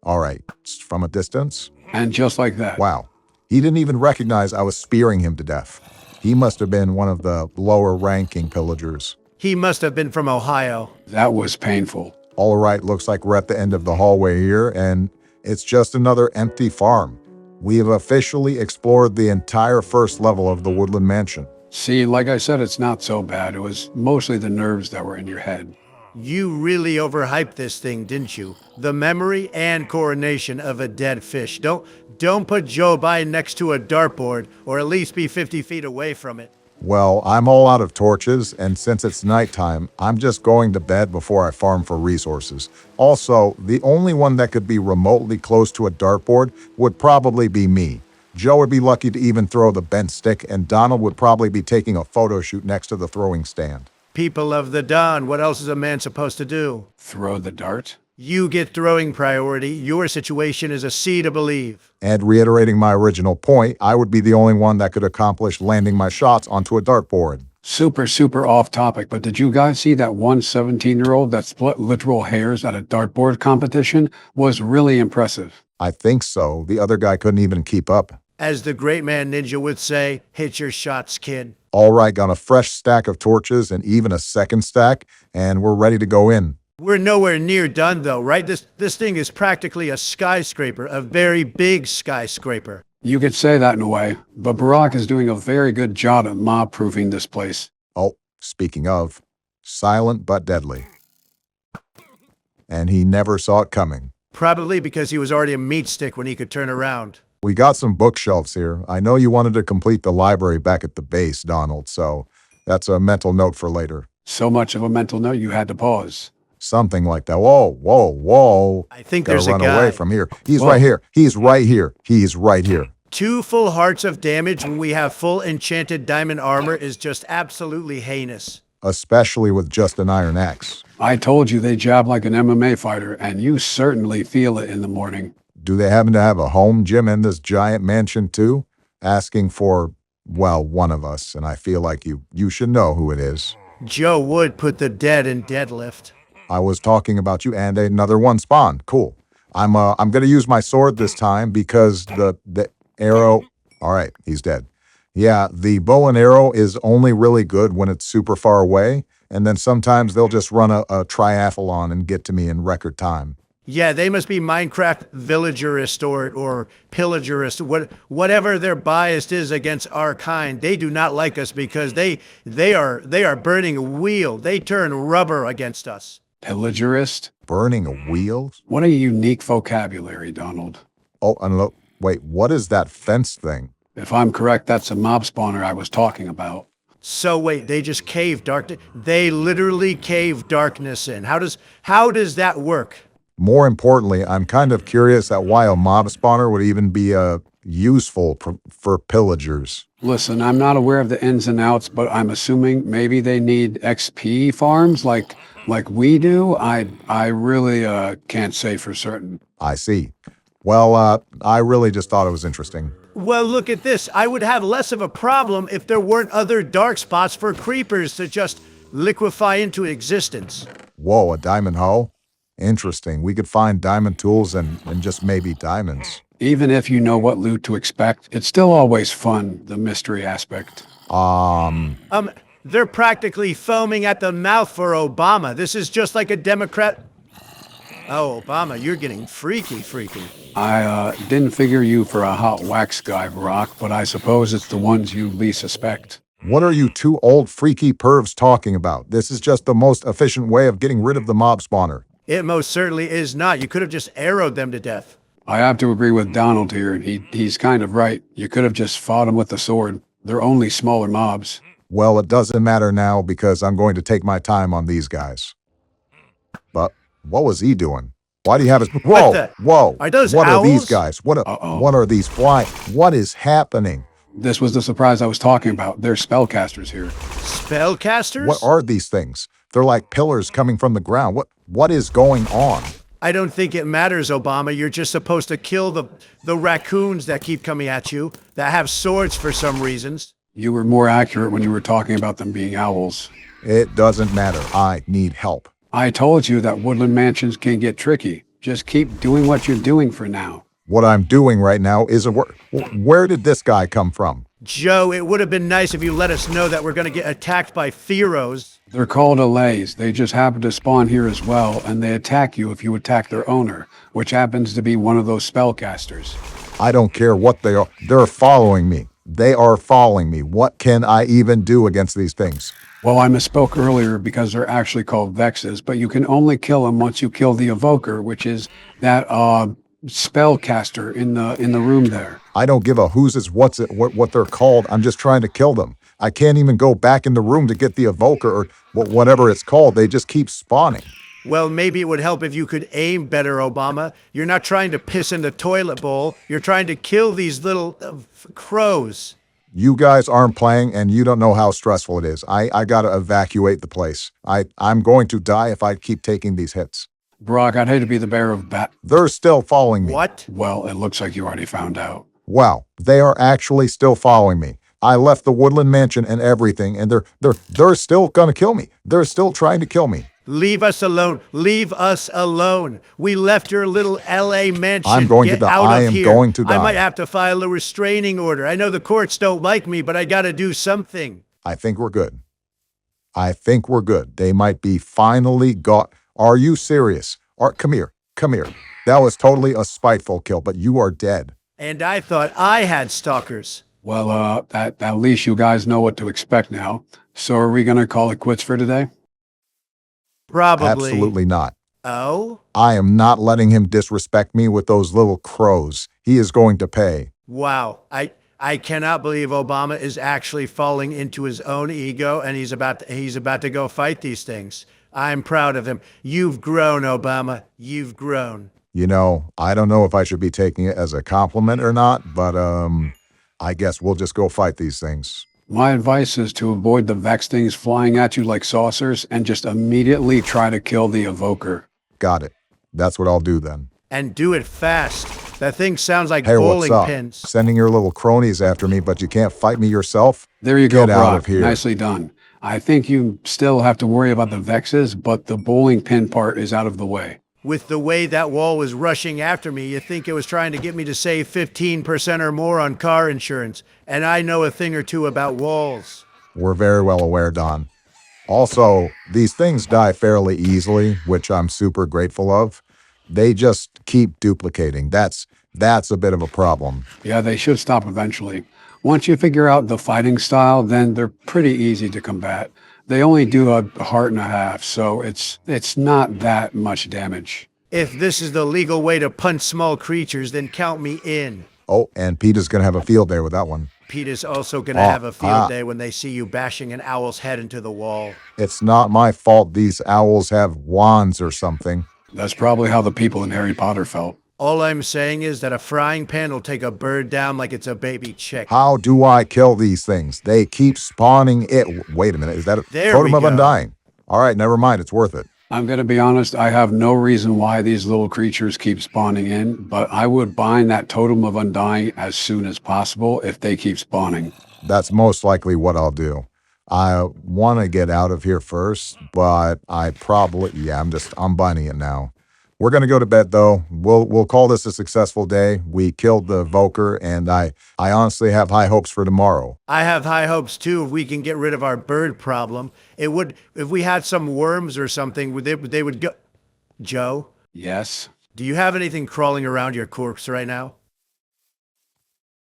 All right, from a distance? And just like that. Wow. He didn't even recognize I was spearing him to death. He must have been one of the lower-ranking pillagers. He must have been from Ohio. That was painful. All right, looks like we're at the end of the hallway here, and it's just another empty farm. We have officially explored the entire first level of the Woodland Mansion. See, like I said, it's not so bad. It was mostly the nerves that were in your head. You really overhyped this thing, didn't you? The memory and coronation of a dead fish. Don't put Joe Biden next to a dartboard, or at least be 50 feet away from it. Well, I'm all out of torches, and since it's nighttime, I'm just going to bed before I farm for resources. Also, the only one that could be remotely close to a dartboard would probably be me. Joe would be lucky to even throw the bent stick, and Donald would probably be taking a photo shoot next to the throwing stand. People of the Dawn, what else is a man supposed to do? Throw the dart? You get throwing priority. Your situation is a C to believe. And reiterating my original point, I would be the only one that could accomplish landing my shots onto a dartboard. Super off topic, but did you guys see that one 17-year-old that split literal hairs at a dartboard competition? Was really impressive. I think so. The other guy couldn't even keep up. As the great man Ninja would say, hit your shots, kid. All right, got a fresh stack of torches and even a second stack, and we're ready to go in. We're nowhere near done though, right? This thing is practically a skyscraper, a very big skyscraper. You could say that in a way, but Barack is doing a very good job at mob-proofing this place. Oh, speaking of, silent but deadly. And he never saw it coming. Probably because he was already a meat stick when he could turn around. We got some bookshelves here. I know you wanted to complete the library back at the base, Donald, so that's a mental note for later. So much of a mental note you had to pause. Something like that. Whoa. I think Gotta there's a run guy. away from here. He's Whoa. right here. He's right here. He's right here. 2 full hearts of damage when we have full enchanted diamond armor is just absolutely heinous. Especially with just an iron axe. I told you they jab like an MMA fighter, and you certainly feel it in the morning. Do they happen to have a home gym in this giant mansion too? Asking for, well, one of us, and I feel like you should know who it is. Joe would put the dead in deadlift. I was talking about you, and another one spawned. Cool. I'm gonna use my sword this time because the arrow. All right, he's dead. Yeah, the bow and arrow is only really good when it's super far away, and then sometimes they'll just run a triathlon and get to me in record time. Yeah, they must be Minecraft villagerist or pillagerist, whatever their bias is against our kind. They do not like us because they are burning a wheel. They turn rubber against us. Pillagerist? Burning a wheel? What a unique vocabulary, Donald. Oh, and look, wait, what is that fence thing? If I'm correct, that's a mob spawner I was talking about. So wait, they just cave darkness. They literally cave darkness in. How does that work? More importantly, I'm kind of curious at why a mob spawner would even be useful for pillagers. Listen, I'm not aware of the ins and outs, but I'm assuming maybe they need XP farms like we do. I really can't say for certain. I see. Well, I really just thought it was interesting. Well, look at this. I would have less of a problem if there weren't other dark spots for creepers to just liquefy into existence. Whoa, a diamond hoe? Interesting. We could find diamond tools and just maybe diamonds. Even if you know what loot to expect, it's still always fun, the mystery aspect. They're practically foaming at the mouth for Obama. This is just like a Democrat. Oh, Obama, you're getting freaky. I didn't figure you for a hot wax guy, Barack, but I suppose it's the ones you least suspect. What are you two old freaky pervs talking about? This is just the most efficient way of getting rid of the mob spawner. It most certainly is not. You could have just arrowed them to death. I have to agree with Donald here. He's kind of right. You could have just fought him with the sword. They're only smaller mobs. Well, it doesn't matter now because I'm going to take my time on these guys. But what was he doing? Why do you have his... Whoa! Are those what owls? are these guys? What are these fly? What is happening? This was the surprise I was talking about. They're spellcasters here. Spellcasters? What are these things? They're like pillars coming from the ground. What is going on? I don't think it matters, Obama. You're just supposed to kill the raccoons that keep coming at you, that have swords for some reasons. You were more accurate when you were talking about them being owls. It doesn't matter. I need help. I told you that woodland mansions can get tricky. Just keep doing what you're doing for now. What I'm doing right now is where did this guy come from? Joe, it would have been nice if you let us know that we're going to get attacked by Theros. They're called allays. They just happen to spawn here as well, and they attack you if you attack their owner, which happens to be one of those spellcasters. I don't care what they are. They're following me. They are following me. What can I even do against these things? Well, I misspoke earlier because they're actually called vexes, but you can only kill them once you kill the evoker, which is that spellcaster in the room there. I don't give a what they're called. I'm just trying to kill them. I can't even go back in the room to get the evoker or whatever it's called. They just keep spawning. Well, maybe it would help if you could aim better, Obama. You're not trying to piss in the toilet bowl. You're trying to kill these little crows. You guys aren't playing and you don't know how stressful it is. I gotta evacuate the place. I'm going to die if I keep taking these hits. Brock, I'd hate to be the bearer of bad. They're still following me. What? Well, it looks like you already found out. Wow, they are actually still following me. I left the woodland mansion and everything, and they're still gonna kill me. They're still trying to kill me. Leave us alone. Leave us alone. We left your little LA mansion. I'm going to Get die. out I of am here. going to die. I might have to file a restraining order. I know the courts don't like me, but I got to do something. I think we're good. I think we're good. They might be finally got. Are you serious? Come here. Come here. That was totally a spiteful kill, but you are dead. And I thought I had stalkers. Well, at least you guys know what to expect now. So are we going to call it quits for today? Probably. Absolutely not. Oh? I am not letting him disrespect me with those little crows. He is going to pay. Wow. I cannot believe Obama is actually falling into his own ego and he's about to go fight these things. I'm proud of him. You've grown, Obama. You've grown. You know, I don't know if I should be taking it as a compliment or not, but I guess we'll just go fight these things. My advice is to avoid the vex things flying at you like saucers and just immediately try to kill the evoker. Got it. That's what I'll do then. And do it fast. That thing sounds like Hey, bowling what's up? pins. Sending your little cronies after me, but you can't fight me yourself? There you go, Get out Brock. of here. Nicely done. I think you still have to worry about the vexes, but the bowling pin part is out of the way. With the way that wall was rushing after me, you'd think it was trying to get me to save 15% or more on car insurance. And I know a thing or two about walls. We're very well aware, Don. Also, these things die fairly easily, which I'm super grateful of. They just keep duplicating. That's a bit of a problem. Yeah, they should stop eventually. Once you figure out the fighting style, then they're pretty easy to combat. They only do a heart and a half, so it's not that much damage. If this is the legal way to punch small creatures, then count me in. Oh, and Pete is going to have a field day with that one. Pete is also going to have a field day when they see you bashing an owl's head into the wall. It's not my fault these owls have wands or something. That's probably how the people in Harry Potter felt. All I'm saying is that a frying pan will take a bird down like it's a baby chick. How do I kill these things? They keep spawning it. Wait a minute. Is that a There totem we of go. undying? All right, never mind. It's worth it. I'm going to be honest, I have no reason why these little creatures keep spawning in, but I would bind that totem of undying as soon as possible if they keep spawning. That's most likely what I'll do. I want to get out of here first, but I'm binding it now. We're going to go to bed though. We'll call this a successful day. We killed the Voker, and I honestly have high hopes for tomorrow. I have high hopes too if we can get rid of our bird problem. It would, if we had some worms or something, they would go. Joe, Yes? do you have anything crawling around your corpse right now?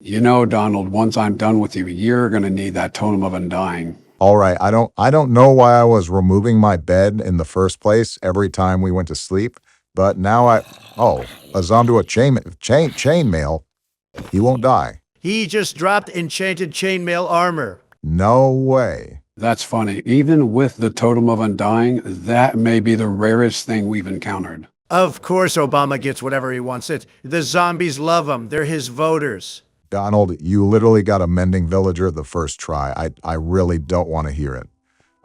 You know, Donald, once I'm done with you, you're going to need that totem of undying. All right, I don't know why I was removing my bed in the first place every time we went to sleep, but now a zombie with chainmail. He won't die. He just dropped enchanted chainmail armor. No way. That's funny. Even with the totem of undying, that may be the rarest thing we've encountered. Of course Obama gets whatever he wants. The zombies love him. They're his voters. Donald, you literally got a mending villager the first try. I really don't want to hear it.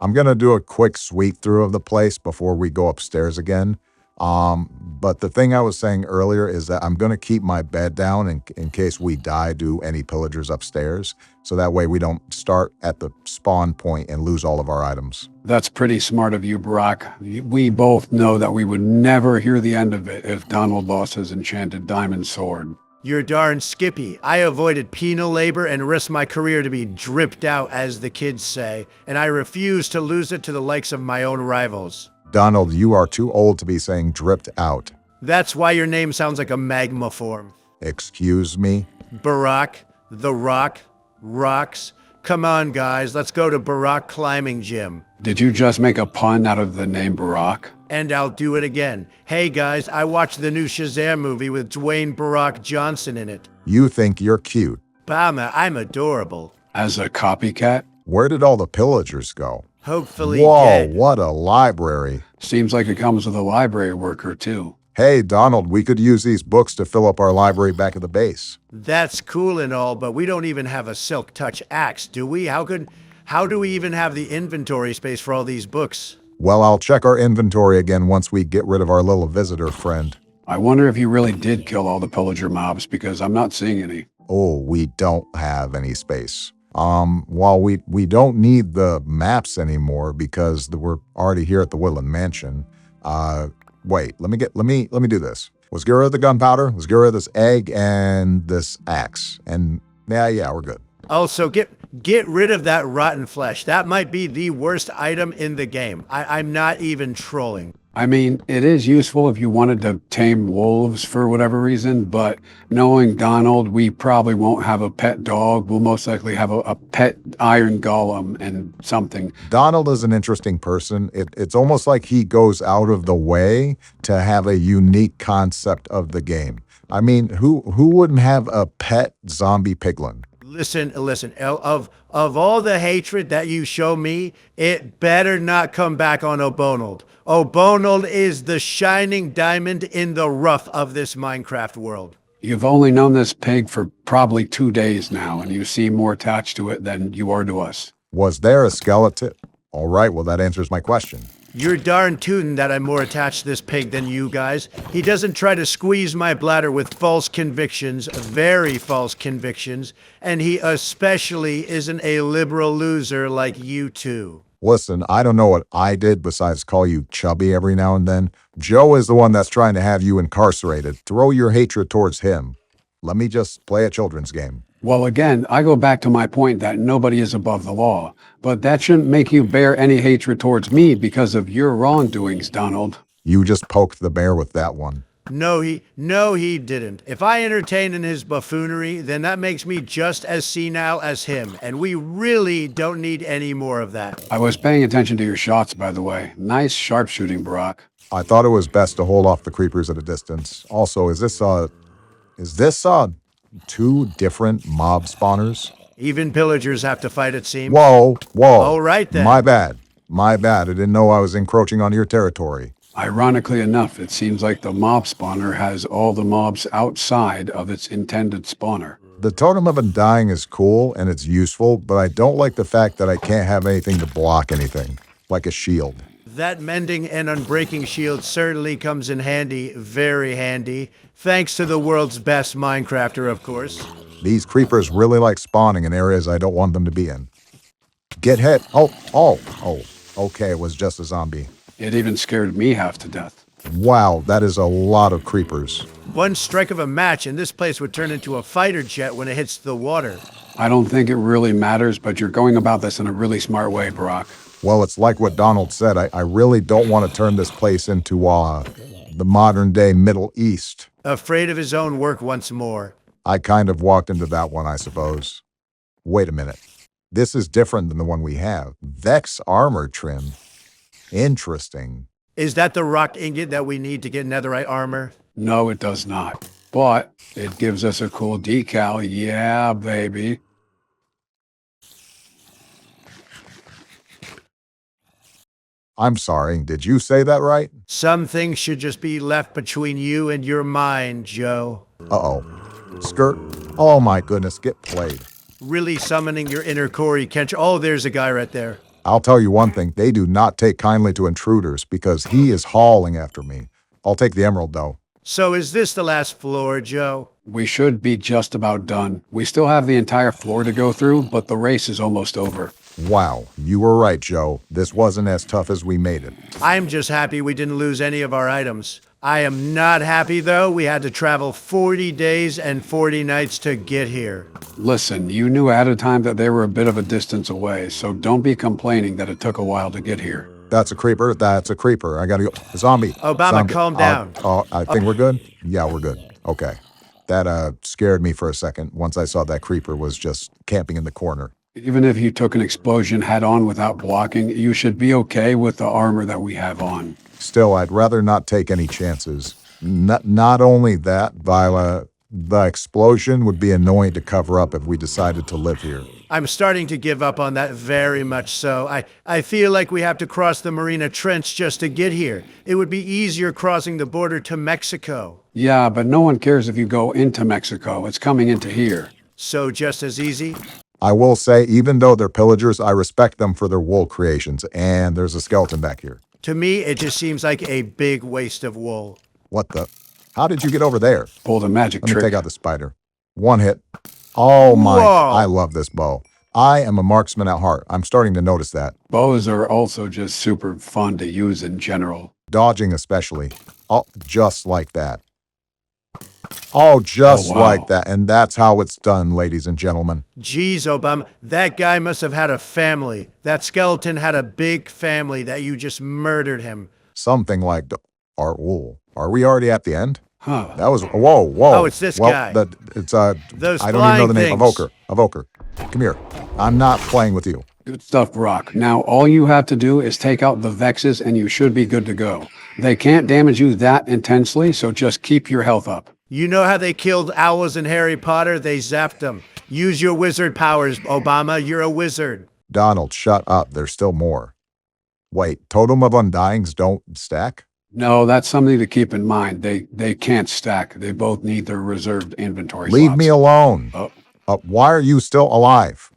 I'm going to do a quick sweep through of the place before we go upstairs again. But the thing I was saying earlier is that I'm going to keep my bed down in case we die to any pillagers upstairs. So that way we don't start at the spawn point and lose all of our items. That's pretty smart of you, Barack. We both know that we would never hear the end of it if Donald lost his enchanted diamond sword. You're darn skippy. I avoided penal labor and risked my career to be dripped out, as the kids say, and I refuse to lose it to the likes of my own rivals. Donald, you are too old to be saying dripped out. That's why your name sounds like a magma form. Excuse me? Barack, The Rock, Rocks. Come on, guys, let's go to Barack Climbing Gym. Did you just make a pun out of the name Barack? And I'll do it again. Hey guys, I watched the new Shazam movie with Dwayne Barack Johnson in it. You think you're cute. Bama, I'm adorable. As a copycat? Where did all the pillagers go? Hopefully Whoa, dead. what a library. Seems like it comes with a library worker, too. Hey, Donald, we could use these books to fill up our library back at the base. That's cool and all, but we don't even have a silk touch axe, do we? How do we even have the inventory space for all these books? Well, I'll check our inventory again once we get rid of our little visitor friend. I wonder if you really did kill all the pillager mobs, because I'm not seeing any. Oh, we don't have any space. While we don't need the maps anymore because we're already here at the Woodland Mansion. Wait, let me do this. Let's get rid of the gunpowder. Let's get rid of this egg and this axe. And yeah, we're good. Also, get rid of that rotten flesh. That might be the worst item in the game. I'm not even trolling. I mean, it is useful if you wanted to tame wolves for whatever reason, but knowing Donald, we probably won't have a pet dog. We'll most likely have a pet iron golem and something. Donald is an interesting person. It's almost like he goes out of the way to have a unique concept of the game. I mean, who wouldn't have a pet zombie piglin? Listen, of all the hatred that you show me, it better not come back on O'Bonald. O'Bonald is the shining diamond in the rough of this Minecraft world. You've only known this pig for probably 2 days now, and you seem more attached to it than you are to us. Was there a skeleton? All right, well, that answers my question. You're darn tootin' that I'm more attached to this pig than you guys. He doesn't try to squeeze my bladder with false convictions, very false convictions, and he especially isn't a liberal loser like you two. Listen, I don't know what I did besides call you chubby every now and then. Joe is the one that's trying to have you incarcerated. Throw your hatred towards him. Let me just play a children's game. Well, again, I go back to my point that nobody is above the law, but that shouldn't make you bear any hatred towards me because of your wrongdoings, Donald. You just poked the bear with that one. No, he didn't. If I entertain in his buffoonery, then that makes me just as senile as him, and we really don't need any more of that. I was paying attention to your shots, by the way. Nice sharpshooting, Barack. I thought it was best to hold off the creepers at a distance. Also, is this two different mob spawners? Even pillagers have to fight, it seems. Whoa. All right, then. My bad. I didn't know I was encroaching on your territory. Ironically enough, it seems like the mob spawner has all the mobs outside of its intended spawner. The Totem of Undying is cool and it's useful, but I don't like the fact that I can't have anything to block anything, like a shield. That mending and unbreaking shield certainly comes in handy, very handy. Thanks to the world's best Minecrafter, of course. These creepers really like spawning in areas I don't want them to be in. Get hit. Okay, it was just a zombie. It even scared me half to death. Wow, that is a lot of creepers. One strike of a match and this place would turn into a fighter jet when it hits the water. I don't think it really matters, but you're going about this in a really smart way, Barack. Well, it's like what Donald said. I really don't want to turn this place into the modern day Middle East. Afraid of his own work once more. I kind of walked into that one, I suppose. Wait a minute. This is different than the one we have. Vex armor trim. Interesting. Is that the rock ingot that we need to get netherite armor? No, it does not. But it gives us a cool decal. Yeah, baby. I'm sorry, did you say that right? Some things should just be left between you and your mind, Joe. Uh-oh. Skirt. Oh my goodness, get played. Really summoning your inner Corey Kent. Oh, there's a guy right there. I'll tell you one thing, they do not take kindly to intruders because he is hauling after me. I'll take the emerald though. So is this the last floor, Joe? We should be just about done. We still have the entire floor to go through, but the race is almost over. Wow, you were right, Joe. This wasn't as tough as we made it. I'm just happy we didn't lose any of our items. I am not happy, though. We had to travel 40 days and 40 nights to get here. Listen, you knew ahead of time that they were a bit of a distance away, so don't be complaining that it took a while to get here. That's a creeper. I gotta go. Zombie. Obama, Zombie. calm down. I think we're good? Yeah, we're good. Okay. That scared me for a second once I saw that creeper was just camping in the corner. Even if you took an explosion head on without blocking, you should be okay with the armor that we have on. Still, I'd rather not take any chances. Not only that, Viola, the explosion would be annoying to cover up if we decided to live here. I'm starting to give up on that very much so. I feel like we have to cross the Marina Trench just to get here. It would be easier crossing the border to Mexico. Yeah, but no one cares if you go into Mexico. It's coming into here. So just as easy? I will say, even though they're pillagers, I respect them for their wool creations, and there's a skeleton back here. To me, it just seems like a big waste of wool. What the? How did you get over there? Pulled a magic Let me trick. take out the spider. One hit. Oh my, Whoa. I love this bow. I am a marksman at heart. I'm starting to notice that. Bows are also just super fun to use in general. Dodging especially. Oh, just like that. Oh, just Oh, wow. like that. And that's how it's done, ladies and gentlemen. Geez, Obama, that guy must have had a family. That skeleton had a big family that you just murdered him. Something like our wool. Are we already at the end? Huh. That was, whoa. Oh, it's this guy. It's, Those I don't even know the flying name. things. Evoker. Come here. I'm not playing with you. Good stuff, Brock. Now all you have to do is take out the Vexes and you should be good to go. They can't damage you that intensely, so just keep your health up. You know how they killed owls in Harry Potter? They zapped them. Use your wizard powers, Obama. You're a wizard. Donald, shut up. There's still more. Wait, Totem of Undyings don't stack? No, that's something to keep in mind. They can't stack. They both need their reserved inventory Leave slots. me alone. Oh. Why are you still alive?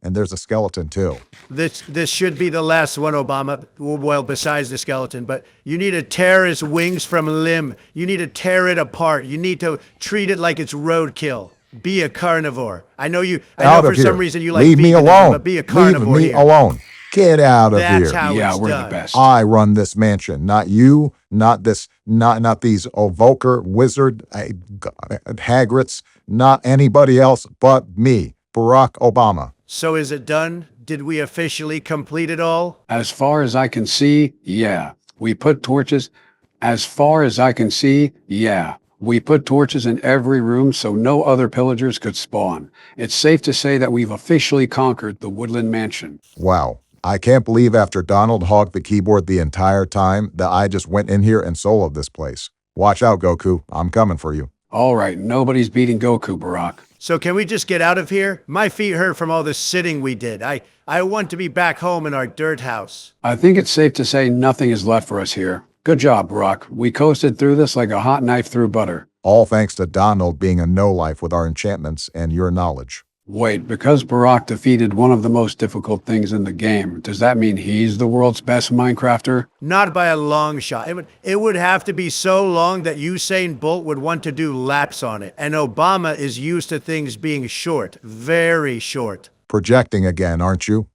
And there's a skeleton too. This should be the last one, Obama. Well, besides the skeleton, but you need to tear its wings from a limb. You need to tear it apart. You need to treat it like it's roadkill. Be a carnivore. I know Out for of here. some reason you like Leave me veganism, alone. but be a carnivore Leave me here. alone. Get out of That's here. how Yeah, it's we're done. the best. I run this mansion, not you, not these evoker wizard Hagrids, not anybody else but me, Barack Obama. So is it done? Did we officially complete it all? As far as I can see, yeah. We put torches. As far as I can see, yeah. We put torches in every room so no other pillagers could spawn. It's safe to say that we've officially conquered the Woodland Mansion. Wow. I can't believe after Donald hogged the keyboard the entire time that I just went in here and soloed this place. Watch out, Goku. I'm coming for you. All right, nobody's beating Goku, Barack. So can we just get out of here? My feet hurt from all the sitting we did. I want to be back home in our dirt house. I think it's safe to say nothing is left for us here. Good job, Barack. We coasted through this like a hot knife through butter. All thanks to Donald being a no-life with our enchantments and your knowledge. Wait, because Barack defeated one of the most difficult things in the game, does that mean he's the world's best Minecrafter? Not by a long shot. It would have to be so long that Usain Bolt would want to do laps on it. And Obama is used to things being short, very short. Projecting again, aren't you?